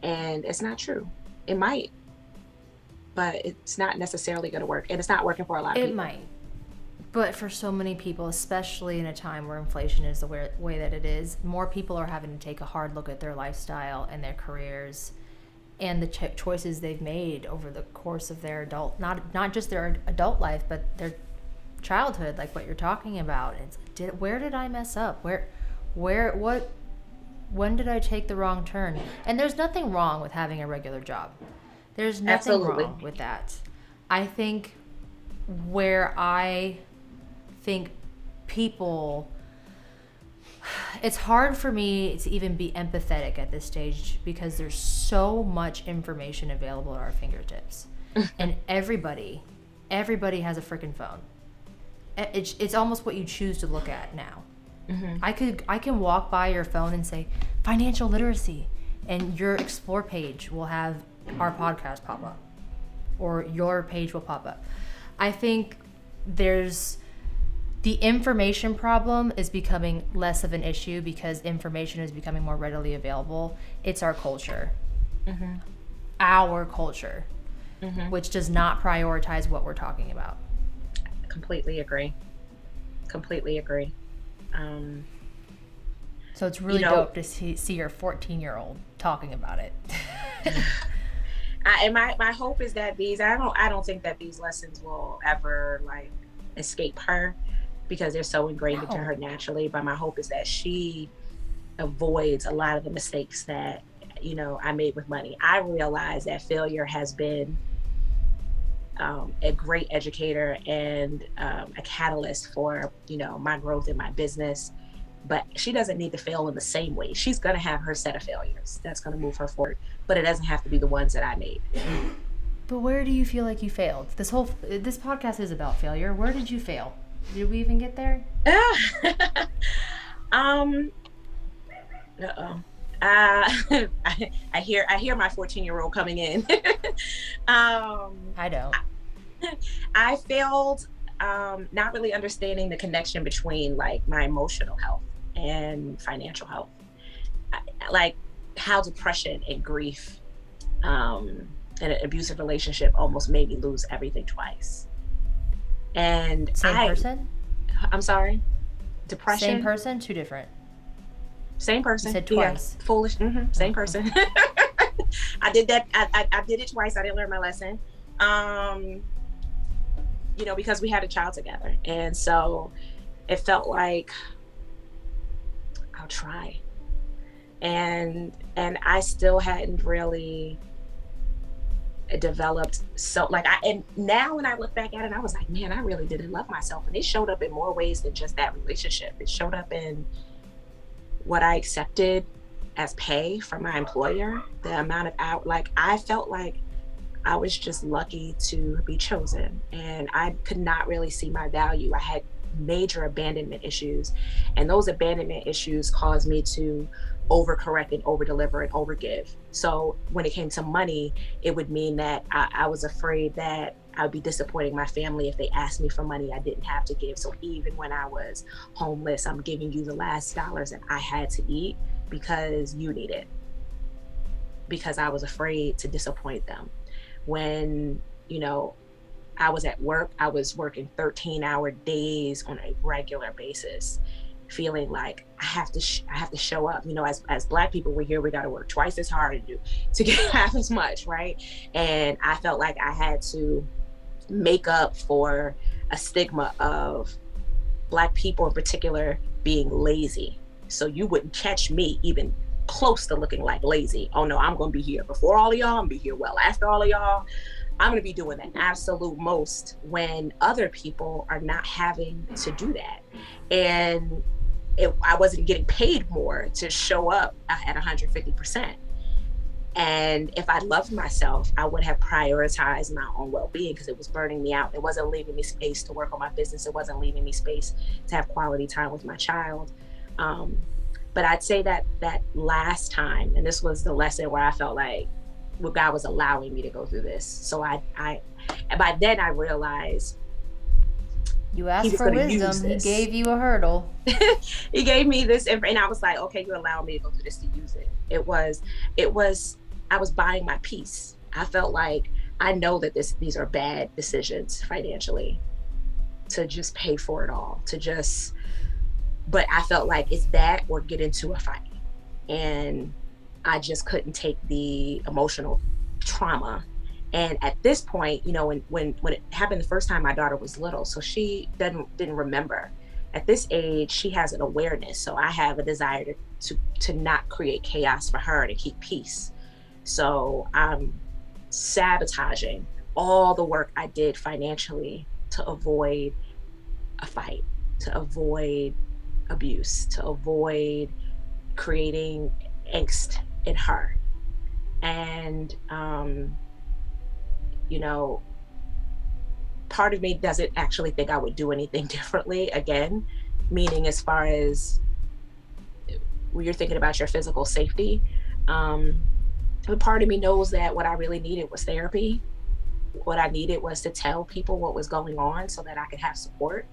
And it's not true. It might, but it's not necessarily going to work. And it's not working for a lot of people. It might. But for so many people, especially in a time where inflation is the way that it is, more people are having to take a hard look at their lifestyle and their careers and the choices they've made over the course of their not just their adult life, but their childhood, like what you're talking about. Where did I mess up? When did I take the wrong turn? And there's nothing wrong with having a regular job. There's nothing Absolutely. wrong with that. I think where I think people, it's hard for me to even be empathetic at this stage because there's so much information available at our fingertips. And everybody has a freaking phone. It's almost what you choose to look at now. Mm-hmm. I can walk by your phone and say financial literacy, and your explore page will have our podcast pop up, or your page will pop up. I think the information problem is becoming less of an issue because information is becoming more readily available. It's our culture. Mm-hmm. Our culture, mm-hmm. which does not prioritize what we're talking about. Completely agree. So it's really dope to see your 14-year-old talking about it. And my hope is that I don't think that these lessons will ever like escape her because they're so ingrained into her naturally. But my hope is that she avoids a lot of the mistakes that, I made with money. I realize that failure has been a great educator and a catalyst for, my growth in my business. But she doesn't need to fail in the same way. She's going to have her set of failures that's going to move her forward, but it doesn't have to be the ones that I made. But where do you feel like you failed? This podcast is about failure. Where did you fail? Did we even get there? I hear my 14-year-old coming in. I don't. I failed not really understanding the connection between like my emotional health and financial health. Like how depression and grief and an abusive relationship almost made me lose everything twice. And Same person? I'm sorry? Depression? Same person? Two different? Same person. You said twice. Yeah, foolish. Mm-hmm. Same person. I did that. I did it twice. I didn't learn my lesson. Because we had a child together. And so it felt like I'll try. And I still hadn't really developed. So and now when I look back at it, I was like, man, I really didn't love myself. And it showed up in more ways than just that relationship. It showed up in what I accepted as pay from my employer, the amount of hours. I felt like I was just lucky to be chosen, and I could not really see my value. I had major abandonment issues, and those abandonment issues caused me to overcorrect and overdeliver and overgive. So when it came to money, it would mean that I was afraid that I would be disappointing my family if they asked me for money I didn't have to give. So even when I was homeless, I'm giving you the last dollars that I had to eat because you need it, because I was afraid to disappoint them. When, I was at work, I was working 13-hour days on a regular basis. feeling like I have to show up. As Black people, we're here, we got to work twice as hard to get half as much, right? And I felt like I had to make up for a stigma of Black people in particular being lazy. So you wouldn't catch me even close to looking like lazy. Oh no, I'm going to be here before all of y'all. I'm going to be here well after all of y'all. I'm going to be doing the absolute most when other people are not having to do that. And I wasn't getting paid more to show up at 150%. And if I loved myself, I would have prioritized my own well-being, because it was burning me out. It wasn't leaving me space to work on my business. It wasn't leaving me space to have quality time with my child. But I'd say that last time, and this was the lesson where I felt like, well, God was allowing me to go through this. So I by then I realized you asked for wisdom. He gave you a hurdle. He gave me this, and I was like, okay, you allowed me to go through this to use it. It was, I was buying my peace. I felt like, I know that these are bad decisions financially, to just pay for it all, but I felt like it's that or get into a fight. And I just couldn't take the emotional trauma. And at this point, when it happened the first time, my daughter was little, so she didn't remember. At this age, she has an awareness. So I have a desire to not create chaos for her, to keep peace. So I'm sabotaging all the work I did financially to avoid a fight, to avoid abuse, to avoid creating angst in her. And, part of me doesn't actually think I would do anything differently again, meaning as far as when you're thinking about your physical safety. But part of me knows that what I really needed was therapy. What I needed was to tell people what was going on so that I could have support.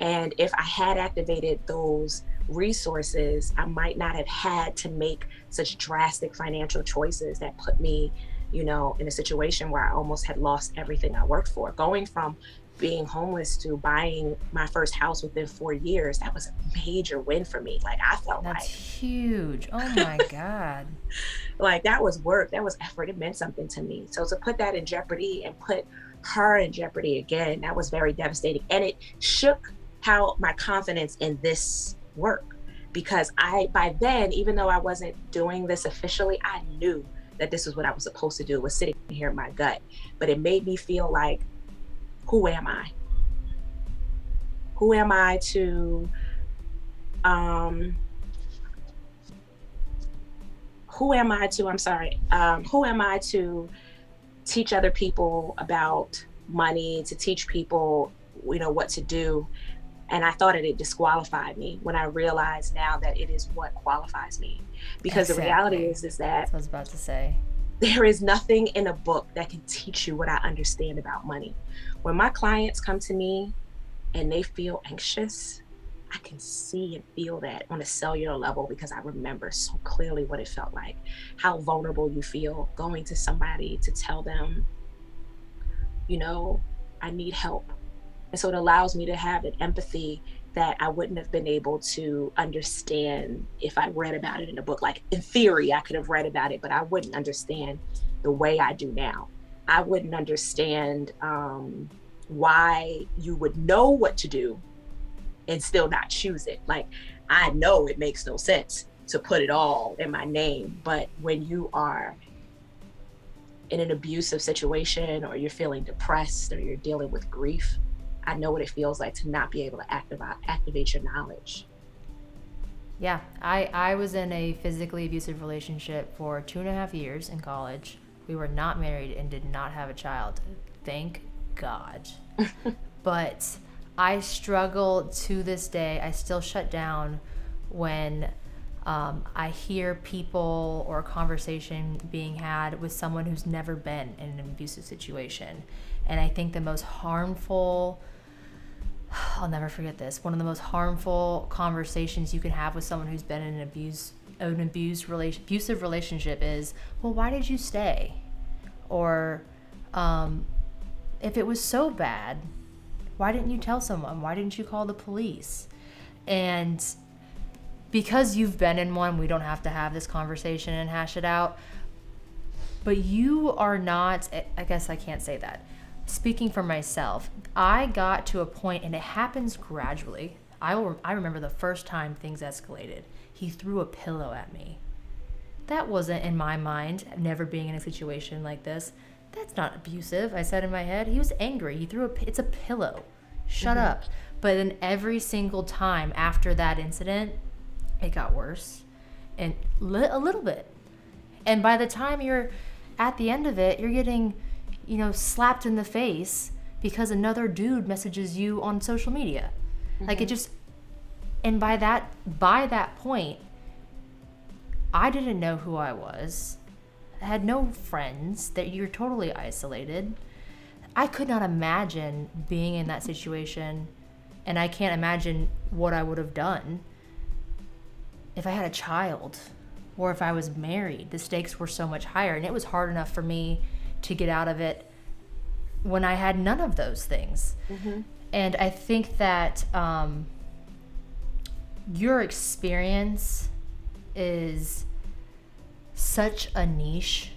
And if I had activated those resources, I might not have had to make such drastic financial choices that put me, in a situation where I almost had lost everything I worked for. Going from being homeless to buying my first house within 4 years, that was a major win for me. Like, I felt That's huge. Oh my God. Like, that was work, that was effort, it meant something to me. So to put that in jeopardy and put her in jeopardy again, that was very devastating. And it shook how my confidence in this work, because by then, even though I wasn't doing this officially, I knew that this was what I was supposed to do. It was sitting here in my gut, but it made me feel like, who am I? Who am I to, who am I to teach other people about money, to teach people, what to do? And I thought it disqualified me, when I realized now that it is what qualifies me. Because The reality is that that's what I was about to say. There is nothing in a book that can teach you what I understand about money. When my clients come to me and they feel anxious, I can see and feel that on a cellular level, because I remember so clearly what it felt like, how vulnerable you feel going to somebody to tell them, I need help. And so it allows me to have an empathy that I wouldn't have been able to understand if I read about it in a book. Like, in theory, I could have read about it, but I wouldn't understand the way I do now. I wouldn't understand why you would know what to do and still not choose it. Like, I know it makes no sense to put it all in my name, but when you are in an abusive situation, or you're feeling depressed, or you're dealing with grief, I know what it feels like to not be able to activate your knowledge. Yeah, I was in a physically abusive relationship for 2.5 years in college. We were not married and did not have a child. Thank God. But I struggle to this day. I still shut down when I hear people or a conversation being had with someone who's never been in an abusive situation. And I think the most harmful, I'll never forget this, one of the most harmful conversations you can have with someone who's been in an abusive relationship is, well, why did you stay? Or if it was so bad, why didn't you tell someone? Why didn't you call the police? And because you've been in one, we don't have to have this conversation and hash it out. But you are not, I guess I can't say that. Speaking for myself, I got to a point, and it happens gradually. I remember the first time things escalated. He threw a pillow at me. That wasn't in my mind, never being in a situation like this. That's not abusive, I said in my head. He was angry. He threw it's a pillow. Shut up. But then every single time after that incident, it got worse. And a little bit. And by the time you're at the end of it, you're getting, slapped in the face because another dude messages you on social media. Like it just, and by that point, I didn't know who I was. I had no friends, that you're totally isolated. I could not imagine being in that situation, and I can't imagine what I would have done if I had a child or if I was married. The stakes were so much higher, and it was hard enough for me to get out of it when I had none of those things. And I think that your experience is such a niche.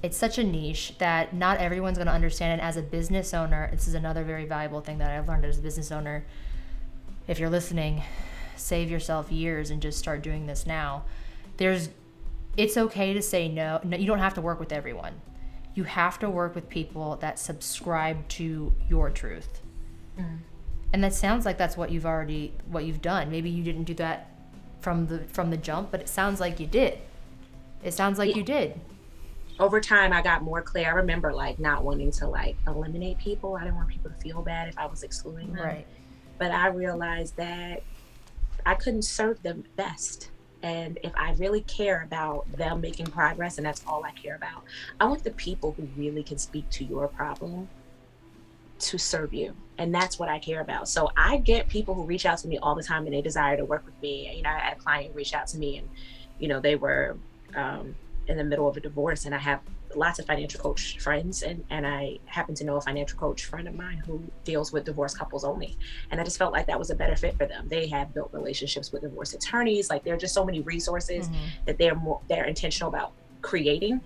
It's such a niche that not everyone's going to understand it. As a business owner, this is another very valuable thing that I've learned as a business owner. If you're listening, save yourself years and just start doing this now. It's okay to say no. No, you don't have to work with everyone. You have to work with people that subscribe to your truth. And that sounds like that's what you've done. Maybe you didn't do that from the jump, but it sounds like you did. It sounds like you did. Over time, I got more clear. I remember not wanting to eliminate people. I didn't want people to feel bad if I was excluding them. Right. But I realized that I couldn't serve them best. And if I really care about them making progress, and that's all I care about, I want the people who really can speak to your problem to serve you. And that's what I care about. So I get people who reach out to me all the time and they desire to work with me. I had a client reach out to me and, they were in the middle of a divorce, and I have lots of financial coach friends, and I happen to know a financial coach friend of mine who deals with divorced couples only. And I just felt like that was a better fit for them. They have built relationships with divorce attorneys. There are just so many resources that they're intentional about creating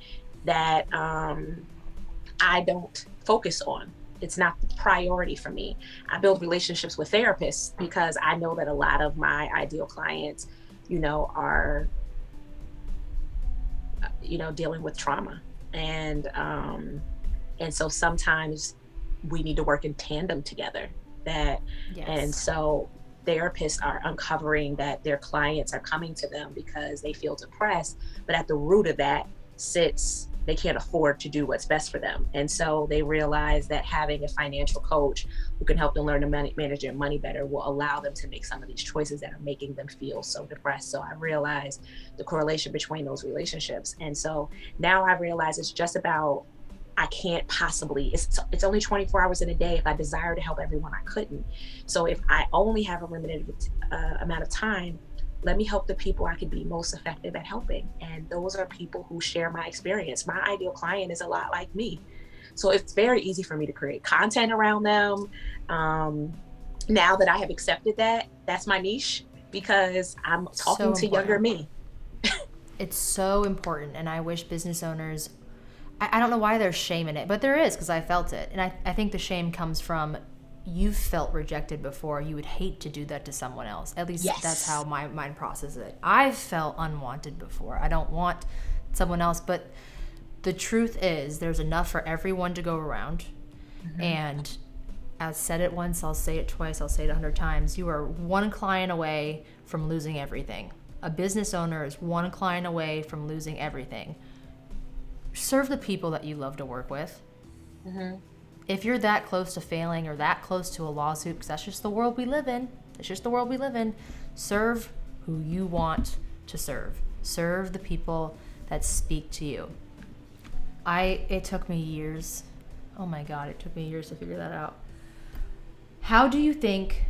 that I don't focus on. It's not the priority for me. I build relationships with therapists because I know that a lot of my ideal clients, are dealing with trauma. And so sometimes we need to work in tandem together. And so therapists are uncovering that their clients are coming to them because they feel depressed, but at the root of that sits they can't afford to do what's best for them. And so they realize that having a financial coach who can help them learn to manage their money better will allow them to make some of these choices that are making them feel so depressed. So I realized the correlation between those relationships. And so now I realize it's just about, I can't possibly, it's only 24 hours in a day. If I desire to help everyone, I couldn't. So if I only have a limited amount of time, let me help the people I could be most effective at helping. And those are people who share my experience. My ideal client is a lot like me. So it's very easy for me to create content around them. Now that I have accepted that, that's my niche, because I'm talking to younger me. It's so important. And I wish business owners, I don't know why there's shame in it, but there is, because I felt it. And I think the shame comes from, you've felt rejected before. You would hate to do that to someone else. At least That's how my mind processes it. I've felt unwanted before. I don't want someone else, but the truth is there's enough for everyone to go around. Mm-hmm. And I've said it once, I'll say it twice, I'll say it 100 times. You are one client away from losing everything. A business owner is one client away from losing everything. Serve the people that you love to work with. Mm-hmm. If you're that close to failing or that close to a lawsuit, because that's just the world we live in. It's just the world we live in. Serve who you want to serve. Serve the people that speak to you. It took me years. Oh my God, it took me years to figure that out. How do you think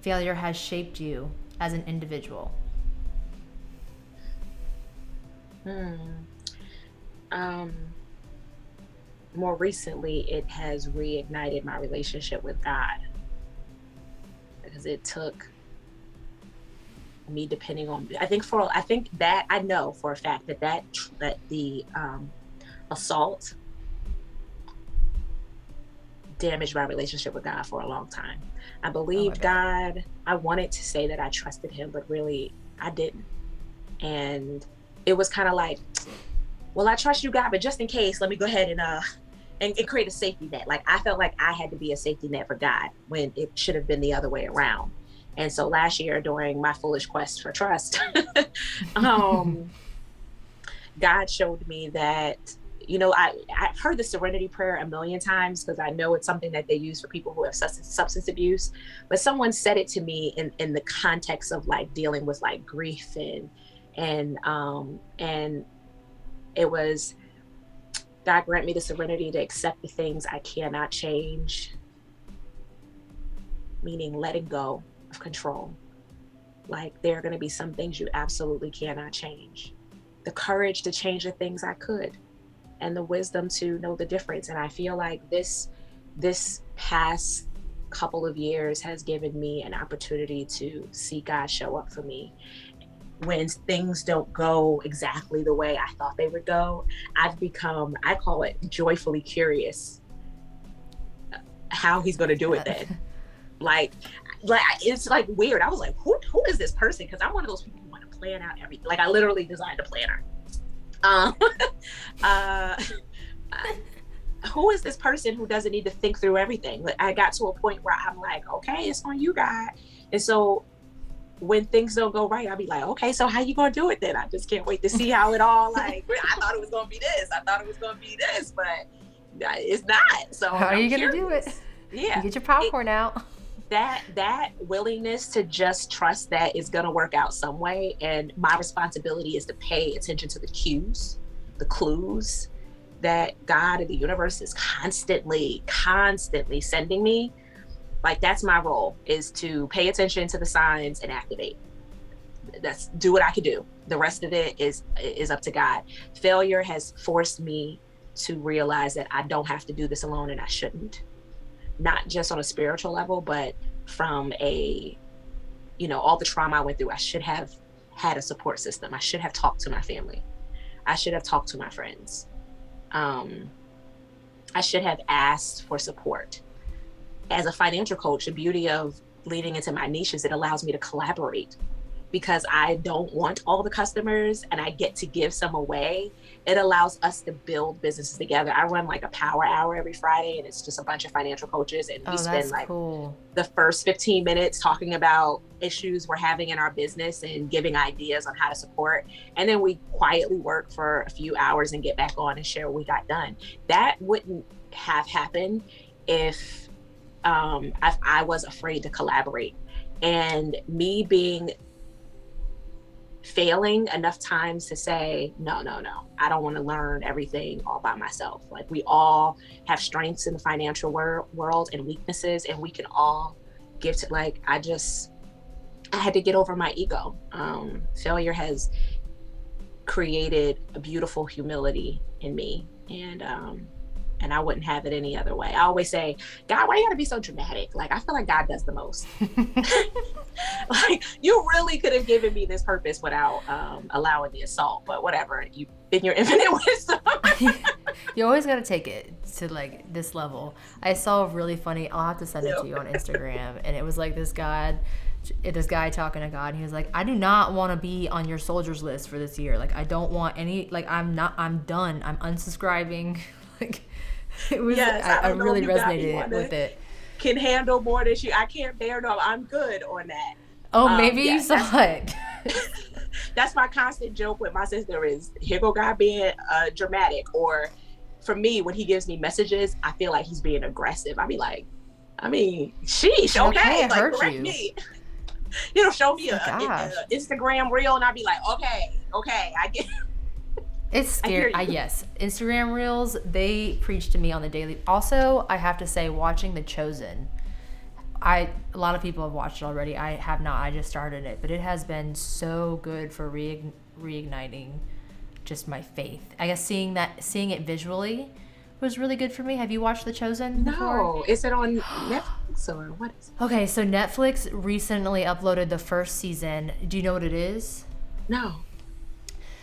failure has shaped you as an individual? More recently, it has reignited my relationship with God, because it took me depending on, I think that I know for a fact that the assault damaged my relationship with God for a long time. I believed God. I wanted to say that I trusted him, but really I didn't. And it was kind of like, well, I trust you, God, but just in case, let me go ahead and create a safety net. Like, I felt like I had to be a safety net for God when it should have been the other way around. And so last year, during my foolish quest for trust, God showed me that, you know, I've heard the serenity prayer a million times because I know it's something that they use for people who have substance abuse. But someone said it to me in the context of like dealing with like grief and it was, God grant me the serenity to accept the things I cannot change, meaning letting go of control. Like, there are going to be some things you absolutely cannot change. The courage to change the things I could, and the wisdom to know the difference. And I feel like this past couple of years has given me an opportunity to see God show up for me. When things don't go exactly the way I thought they would go, I've become, I call it joyfully curious how he's going to do it then. Like it's like weird. I was like, who is this person? Because I'm one of those people who want to plan out everything. Like, I literally designed a planner. Who is this person who doesn't need to think through everything? Like, I got to a point where I'm like, okay, it's on you, God. And so when things don't go right, I'll be like, okay, so how you gonna do it then? I just can't wait to see how it all, like, I thought it was gonna be this, I thought it was gonna be this, but it's not. So how are you gonna do it? Yeah, you get your popcorn out. That willingness to just trust that it's gonna work out some way, and my responsibility is to pay attention to the cues, the clues that God and the universe is constantly sending me. Like, that's my role, is to pay attention to the signs and activate. That's do what I can do. The rest of it is up to God. Failure has forced me to realize that I don't have to do this alone, and I shouldn't. Not just on a spiritual level, but from all the trauma I went through, I should have had a support system. I should have talked to my family. I should have talked to my friends. I should have asked for support. As a financial coach, the beauty of leading into my niche is it allows me to collaborate, because I don't want all the customers and I get to give some away. It allows us to build businesses together. I run like a power hour every Friday, and it's just a bunch of financial coaches, and we spend like the first 15 minutes talking about issues we're having in our business and giving ideas on how to support. And then we quietly work for a few hours and get back on and share what we got done. That wouldn't have happened if I was afraid to collaborate. And me failing enough times to say, no, I don't want to learn everything all by myself. Like, we all have strengths in the financial world and weaknesses, and we can all give to, like, I had to get over my ego. Failure has created a beautiful humility in me, and I wouldn't have it any other way. I always say, God, why you gotta be so dramatic? Like, I feel like God does the most. Like, you really could have given me this purpose without allowing the assault, but whatever, you in your infinite wisdom. You always gotta take it to like this level. I saw a really funny, I'll have to send it to you on Instagram, and it was like this guy talking to God, and he was like, I do not want to be on your soldiers list for this year. Like, I don't want any, like, I'm done. I'm unsubscribing. Like, it was, yes, I really resonated with it. Can handle more than you. I can't bear no. I'm good on that. Oh, maybe you saw it. That's my constant joke with my sister is, here go God being dramatic. Or for me, when he gives me messages, I feel like he's being aggressive. I'd be like, I mean, sheesh, okay, like, correct me. Show me a Instagram reel, and I'd be like, okay, I get. It's scary. Yes, Instagram reels, they preach to me on the daily. Also, I have to say, watching The Chosen, a lot of people have watched it already. I have not. I just started it, but it has been so good for reigniting just my faith. I guess seeing it visually was really good for me. Have you watched The Chosen before? No. Is it on Netflix or what is it? Okay, so Netflix recently uploaded the first season. Do you know what it is? No.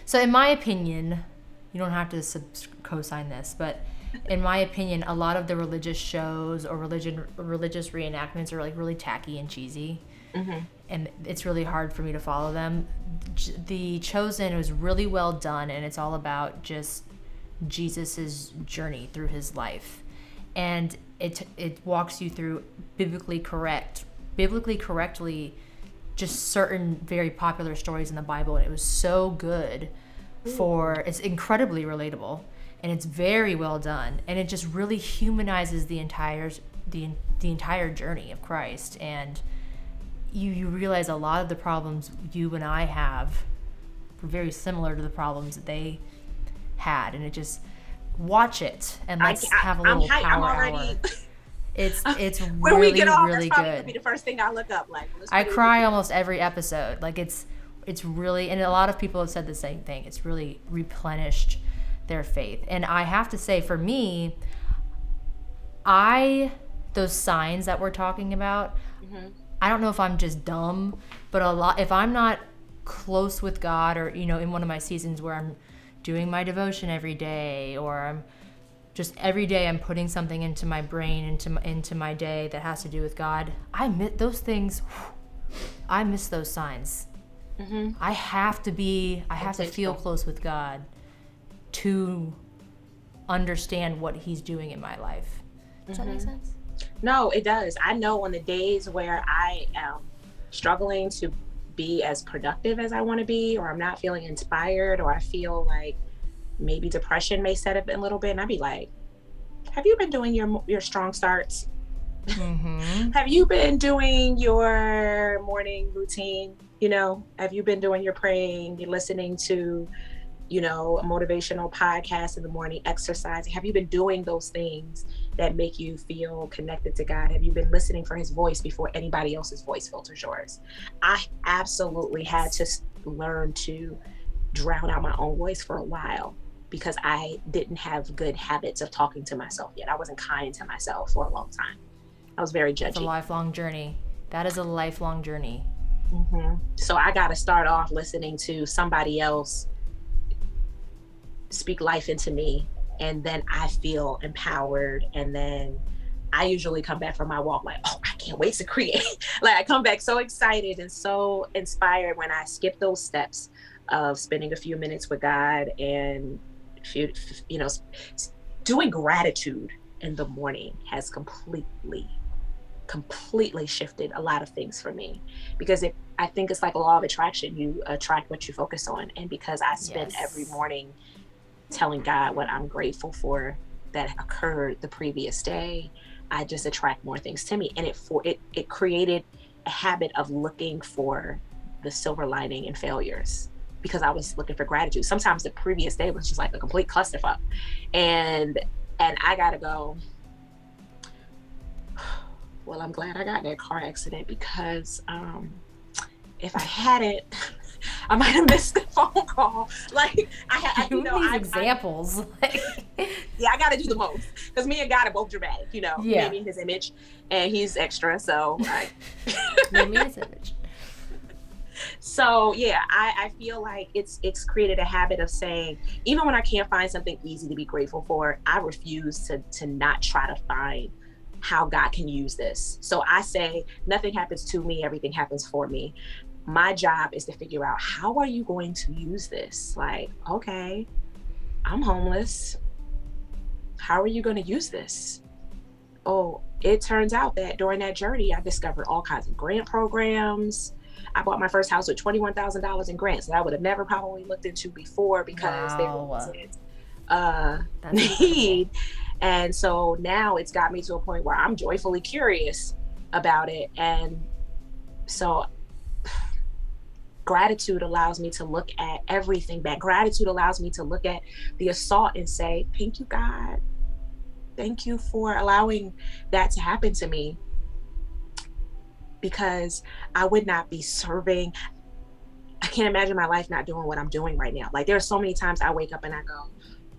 So in my opinion, you don't have to co-sign this, but in my opinion, a lot of the religious shows or religious reenactments are like really tacky and cheesy. And it's really hard for me to follow them. The Chosen was really well done, and it's all about just Jesus's journey through his life, and it walks you through biblically correctly just certain very popular stories in the Bible, and it was so good. It's incredibly relatable, and it's very well done, and it just really humanizes the entire journey of Christ. And you realize a lot of the problems you and I have were very similar to the problems that they had, and it just watch it and let's have a little power hour. It's when really we get off, really that's probably good. gonna be the first thing I look up. Like, I cry almost every episode. Like it's really, and a lot of people have said the same thing. It's really replenished their faith. And I have to say, for me, those signs that we're talking about, I don't know if I'm just dumb, but if I'm not close with God, or in one of my seasons where I'm doing my devotion every day, or I'm just every day I'm putting something into my brain, into my day that has to do with God, I miss those things. I miss those signs. I have to feel close with God to understand what he's doing in my life. Does that make sense? No, it does. I know on the days where I am struggling to be as productive as I want to be, or I'm not feeling inspired, or I feel like maybe depression may set up a little bit, and I'd be like, have you been doing your strong starts? Have you been doing your morning routine? Have you been doing your praying, you're listening to, a motivational podcast in the morning, exercising? Have you been doing those things that make you feel connected to God? Have you been listening for his voice before anybody else's voice filters yours? I absolutely had to learn to drown out my own voice for a while, because I didn't have good habits of talking to myself yet. I wasn't kind to myself for a long time. I was very judgy. It's a lifelong journey. That is a lifelong journey. So I got to start off listening to somebody else speak life into me, and then I feel empowered, and then I usually come back from my walk like, oh, I can't wait to create. Like, I come back so excited and so inspired when I skip those steps of spending a few minutes with God, and doing gratitude in the morning has completely shifted a lot of things for me, because I think it's like a law of attraction. You attract what you focus on, and because I spend every morning telling God what I'm grateful for that occurred the previous day, I just attract more things to me. And it created a habit of looking for the silver lining in failures, because I was looking for gratitude. Sometimes the previous day was just like a complete clusterfuck, and I gotta go, well, I'm glad I got in that car accident, because if I hadn't, I might have missed the phone call. Like, examples. Yeah, I got to do the most, because me and God are both dramatic. He made me in his image, and he's extra. So, made me in his image. So yeah, I feel like it's created a habit of saying, even when I can't find something easy to be grateful for, I refuse to not try to find how God can use this. So I say, nothing happens to me, everything happens for me. My job is to figure out, how are you going to use this? Like, okay, I'm homeless. How are you going to use this? Oh, it turns out that during that journey, I discovered all kinds of grant programs. I bought my first house with $21,000 in grants that I would have never probably looked into before, because there wasn't need. And so now it's got me to a point where I'm joyfully curious about it. And so gratitude allows me to look at everything back. Gratitude allows me to look at the assault and say, thank you, God. Thank you for allowing that to happen to me, because I would not be serving. I can't imagine my life not doing what I'm doing right now. Like, there are so many times I wake up and I go,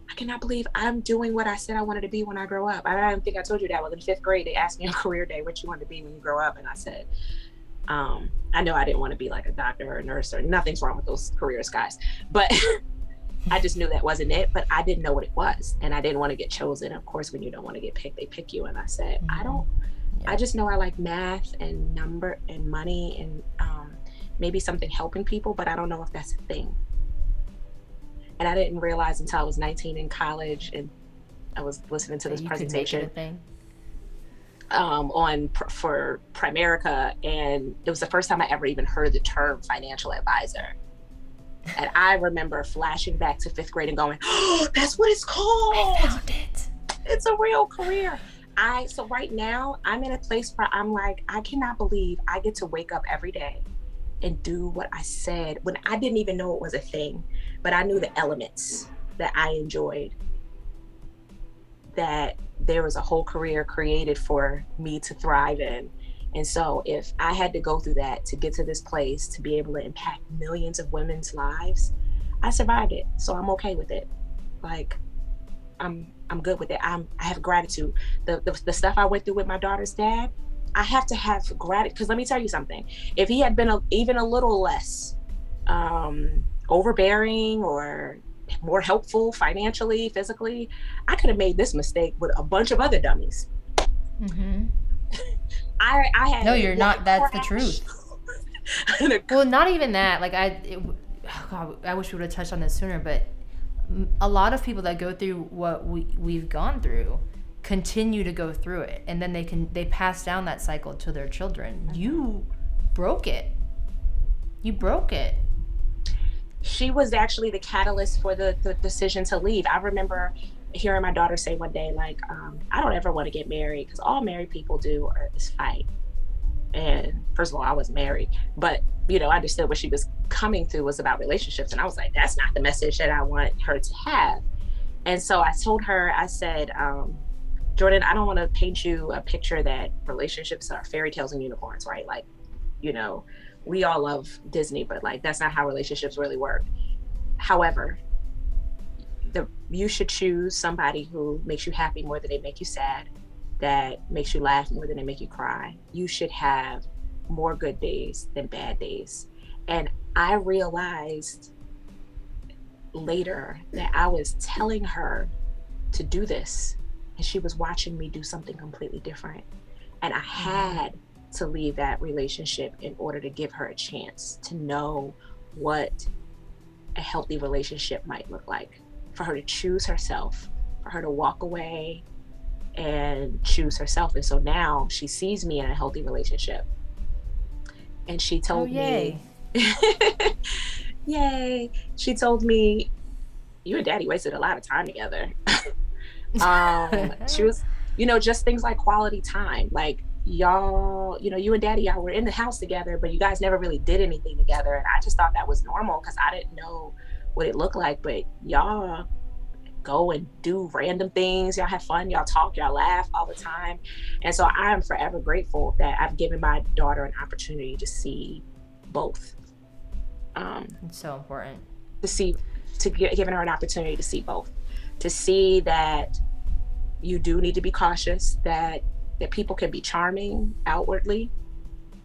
I cannot believe I'm doing what I said I wanted to be when I grow up. I don't think I told you that. Well, in 5th grade, they asked me on career day what you wanted to be when you grow up. And I said, I know I didn't want to be like a doctor or a nurse, or nothing's wrong with those careers, guys. But I just knew that wasn't it, but I didn't know what it was. And I didn't want to get chosen. Of course, when you don't want to get picked, they pick you. And I said, I just know I like math and number and money and maybe something helping people, but I don't know if that's a thing. And I didn't realize until I was 19 in college, and I was listening to this presentation for Primerica, and it was the first time I ever even heard the term financial advisor. And I remember flashing back to 5th grade and going, oh, that's what it's called. I found it. It's a real career. So right now I'm in a place where I'm like, I cannot believe I get to wake up every day and do what I said when I didn't even know it was a thing, but I knew the elements that I enjoyed, that there was a whole career created for me to thrive in. And so if I had to go through that to get to this place, to be able to impact millions of women's lives, I survived it. So I'm okay with it. Like, I'm good with it. I have gratitude. The stuff I went through with my daughter's dad, I have to have gratitude. Because let me tell you something. If he had been even a little less overbearing or more helpful financially, physically, I could have made this mistake with a bunch of other dummies. Mm-hmm. I had no, you're not. That's the truth. Well, not even that. Like God, I wish we would have touched on this sooner. But a lot of people that go through what we've gone through continue to go through it, and then they pass down that cycle to their children. You broke it. You broke it. She was actually the catalyst for the decision to leave. I remember hearing my daughter say one day, like, I don't ever want to get married because all married people do is fight. And first of all, I was married, but I understood what she was coming through was about relationships. And I was like, that's not the message that I want her to have. And so I told her, I said, Jordan, I don't want to paint you a picture that relationships are fairy tales and unicorns, right? Like, we all love Disney, but like, that's not how relationships really work. However, you should choose somebody who makes you happy more than they make you sad, that makes you laugh more than they make you cry. You should have more good days than bad days. And I realized later that I was telling her to do this, and she was watching me do something completely different. And I had to leave that relationship in order to give her a chance to know what a healthy relationship might look like, for her to choose herself, for her to walk away and choose herself. And so now she sees me in a healthy relationship. And she told me, yay. She told me, you and daddy wasted a lot of time together. She was, just things like quality time. Like, y'all, you and daddy, y'all were in the house together, but you guys never really did anything together. And I just thought that was normal because I didn't know what it looked like, but y'all go and do random things. Y'all have fun, y'all talk, y'all laugh all the time. And so I am forever grateful that I've given my daughter an opportunity to see both. It's so important. Giving her an opportunity to see both, to see that you do need to be cautious, that people can be charming outwardly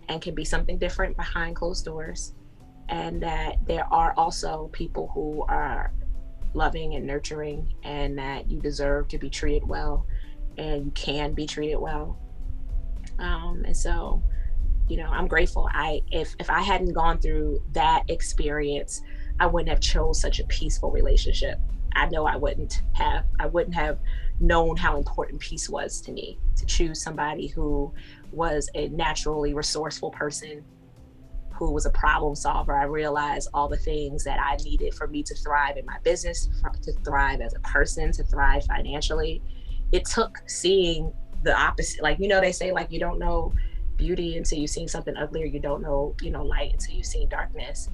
and can be something different behind closed doors. And that there are also people who are loving and nurturing, and that you deserve to be treated well, and you can be treated well. And so, I'm grateful. If I hadn't gone through that experience, I wouldn't have chose such a peaceful relationship. I know I wouldn't have known how important peace was to me, to choose somebody who was a naturally resourceful person, who was a problem solver. I realized all the things that I needed for me to thrive in my business, to thrive as a person, to thrive financially. It took seeing the opposite. Like, they say, like, you don't know beauty until you've seen something ugly, or you don't know, light until you've seen darkness.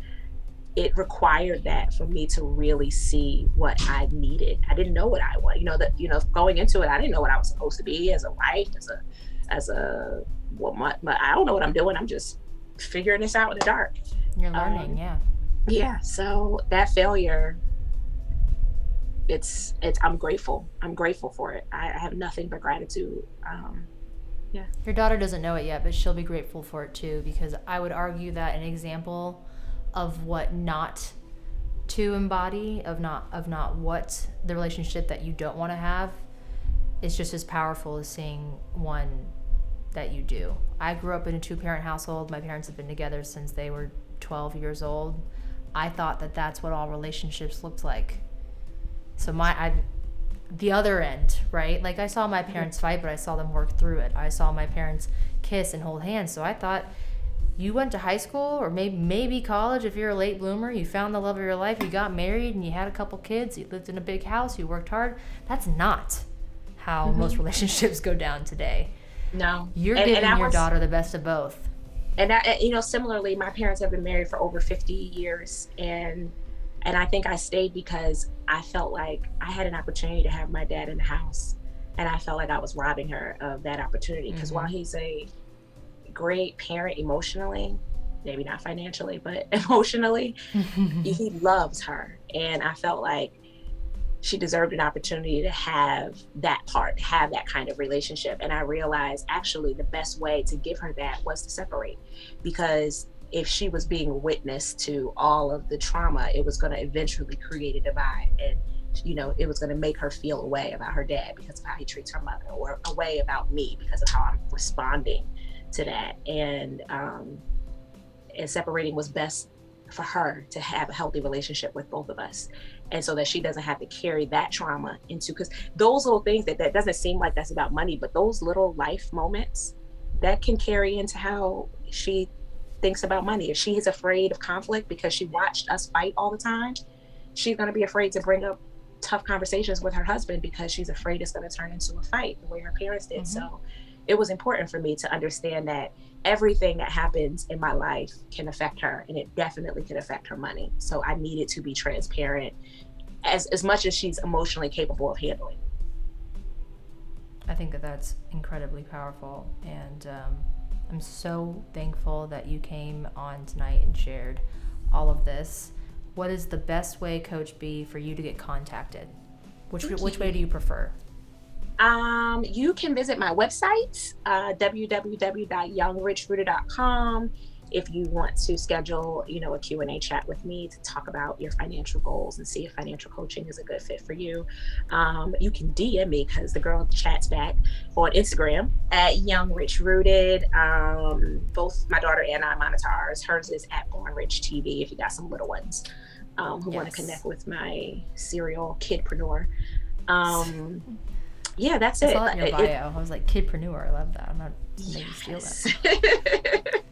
It required that for me to really see what I needed. I didn't know what I want. Going into it, I didn't know what I was supposed to be as a wife, as a woman. I don't know what I'm doing. I'm just figuring this out in the dark. You're learning. Yeah. So that failure I'm grateful. I'm grateful for it. I have nothing but gratitude. Yeah. Your daughter doesn't know it yet, but she'll be grateful for it too, because I would argue that an example of what not to embody, of not what the relationship that you don't want to have, is just as powerful as seeing one that you do. I grew up in a 2-parent household. My parents have been together since they were 12 years old. I thought that that's what all relationships looked like. So the other end, right? Like, I saw my parents fight, but I saw them work through it. I saw my parents kiss and hold hands. So I thought, you went to high school or maybe college if you're a late bloomer, you found the love of your life, you got married and you had a couple kids, you lived in a big house, you worked hard. That's not how most relationships go down today. No. You're giving your daughter the best of both. And similarly, my parents have been married for over 50 years, and I think I stayed because I felt like I had an opportunity to have my dad in the house, and I felt like I was robbing her of that opportunity. Because while he's a great parent emotionally, maybe not financially, but emotionally, he loves her, and I felt like she deserved an opportunity to have that kind of relationship. And I realized actually the best way to give her that was to separate, because if she was being witness to all of the trauma, it was going to eventually create a divide, and it was going to make her feel a way about her dad because of how he treats her mother, or a way about me because of how I'm responding to that. And separating was best for her to have a healthy relationship with both of us, and so that she doesn't have to carry that trauma into, because those little things that doesn't seem like that's about money, but those little life moments that can carry into how she thinks about money. If she is afraid of conflict because she watched us fight all the time, she's going to be afraid to bring up tough conversations with her husband because she's afraid it's going to turn into a fight the way her parents did. So it was important for me to understand that everything that happens in my life can affect her, and it definitely could affect her money. So I needed to be transparent as much as she's emotionally capable of handling. I think that that's incredibly powerful, and I'm so thankful that you came on tonight and shared all of this. What is the best way, Coach B, for you to get contacted? Which way do you prefer? You can visit my website, www.youngrichrooted.com. If you want to schedule, a Q&A chat with me to talk about your financial goals and see if financial coaching is a good fit for you. You can DM me, because the girl chats back, on Instagram at youngrichrooted. Both my daughter and I monitor ours. Hers is at bornrichtv if you got some little ones who want to connect with my serial kidpreneur. Yeah, that's it. I saw that in your bio. I was like, kidpreneur. I love that. I'm not maybe steal that.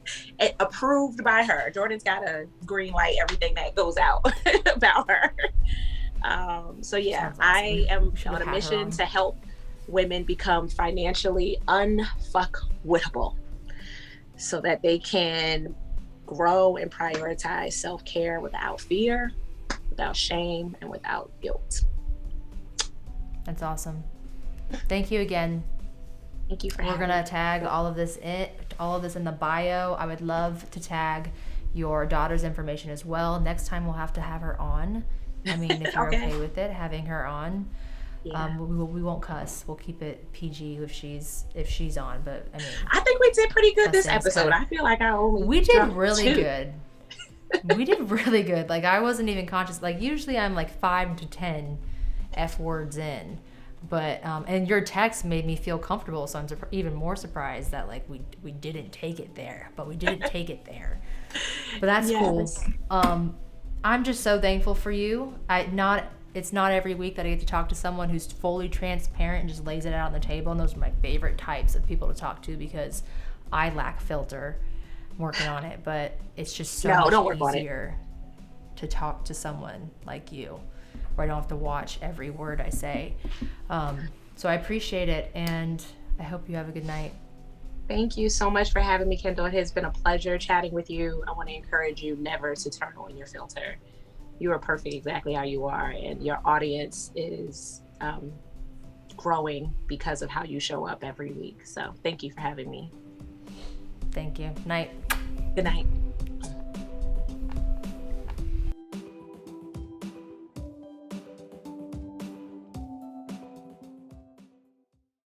Approved by her. Jordan's got a green light everything that goes out about her. So yeah, awesome. I am on a mission to help women become financially unfuckwittable, so that they can grow and prioritize self-care without fear, without shame, and without guilt. That's awesome. Thank you again. Thank you for We're gonna tag all of this in the bio. I would love to tag your daughter's information as well. Next time we'll have to have her on. I mean, if you're okay with it, having her on. Yeah. We won't cuss. We'll keep it PG if she's on. But I mean, I think we did pretty good this episode. I feel like we did really good. We did really good. Like, I wasn't even conscious. Like, usually I'm like 5 to 10 F words in. But and your text made me feel comfortable, so I'm even more surprised that like we didn't take it there, but we didn't take it there. But that's cool. I'm just so thankful for you. It's not every week that I get to talk to someone who's fully transparent and just lays it out on the table, and those are my favorite types of people to talk to, because I lack filter. I'm working on it, but it's just so much easier to talk to someone like you, where I don't have to watch every word I say. So I appreciate it, and I hope you have a good night. Thank you so much for having me, Kendall. It has been a pleasure chatting with you. I want to encourage you never to turn on your filter. You are perfect exactly how you are, and your audience is growing because of how you show up every week. So thank you for having me. Thank you. Night. Good night.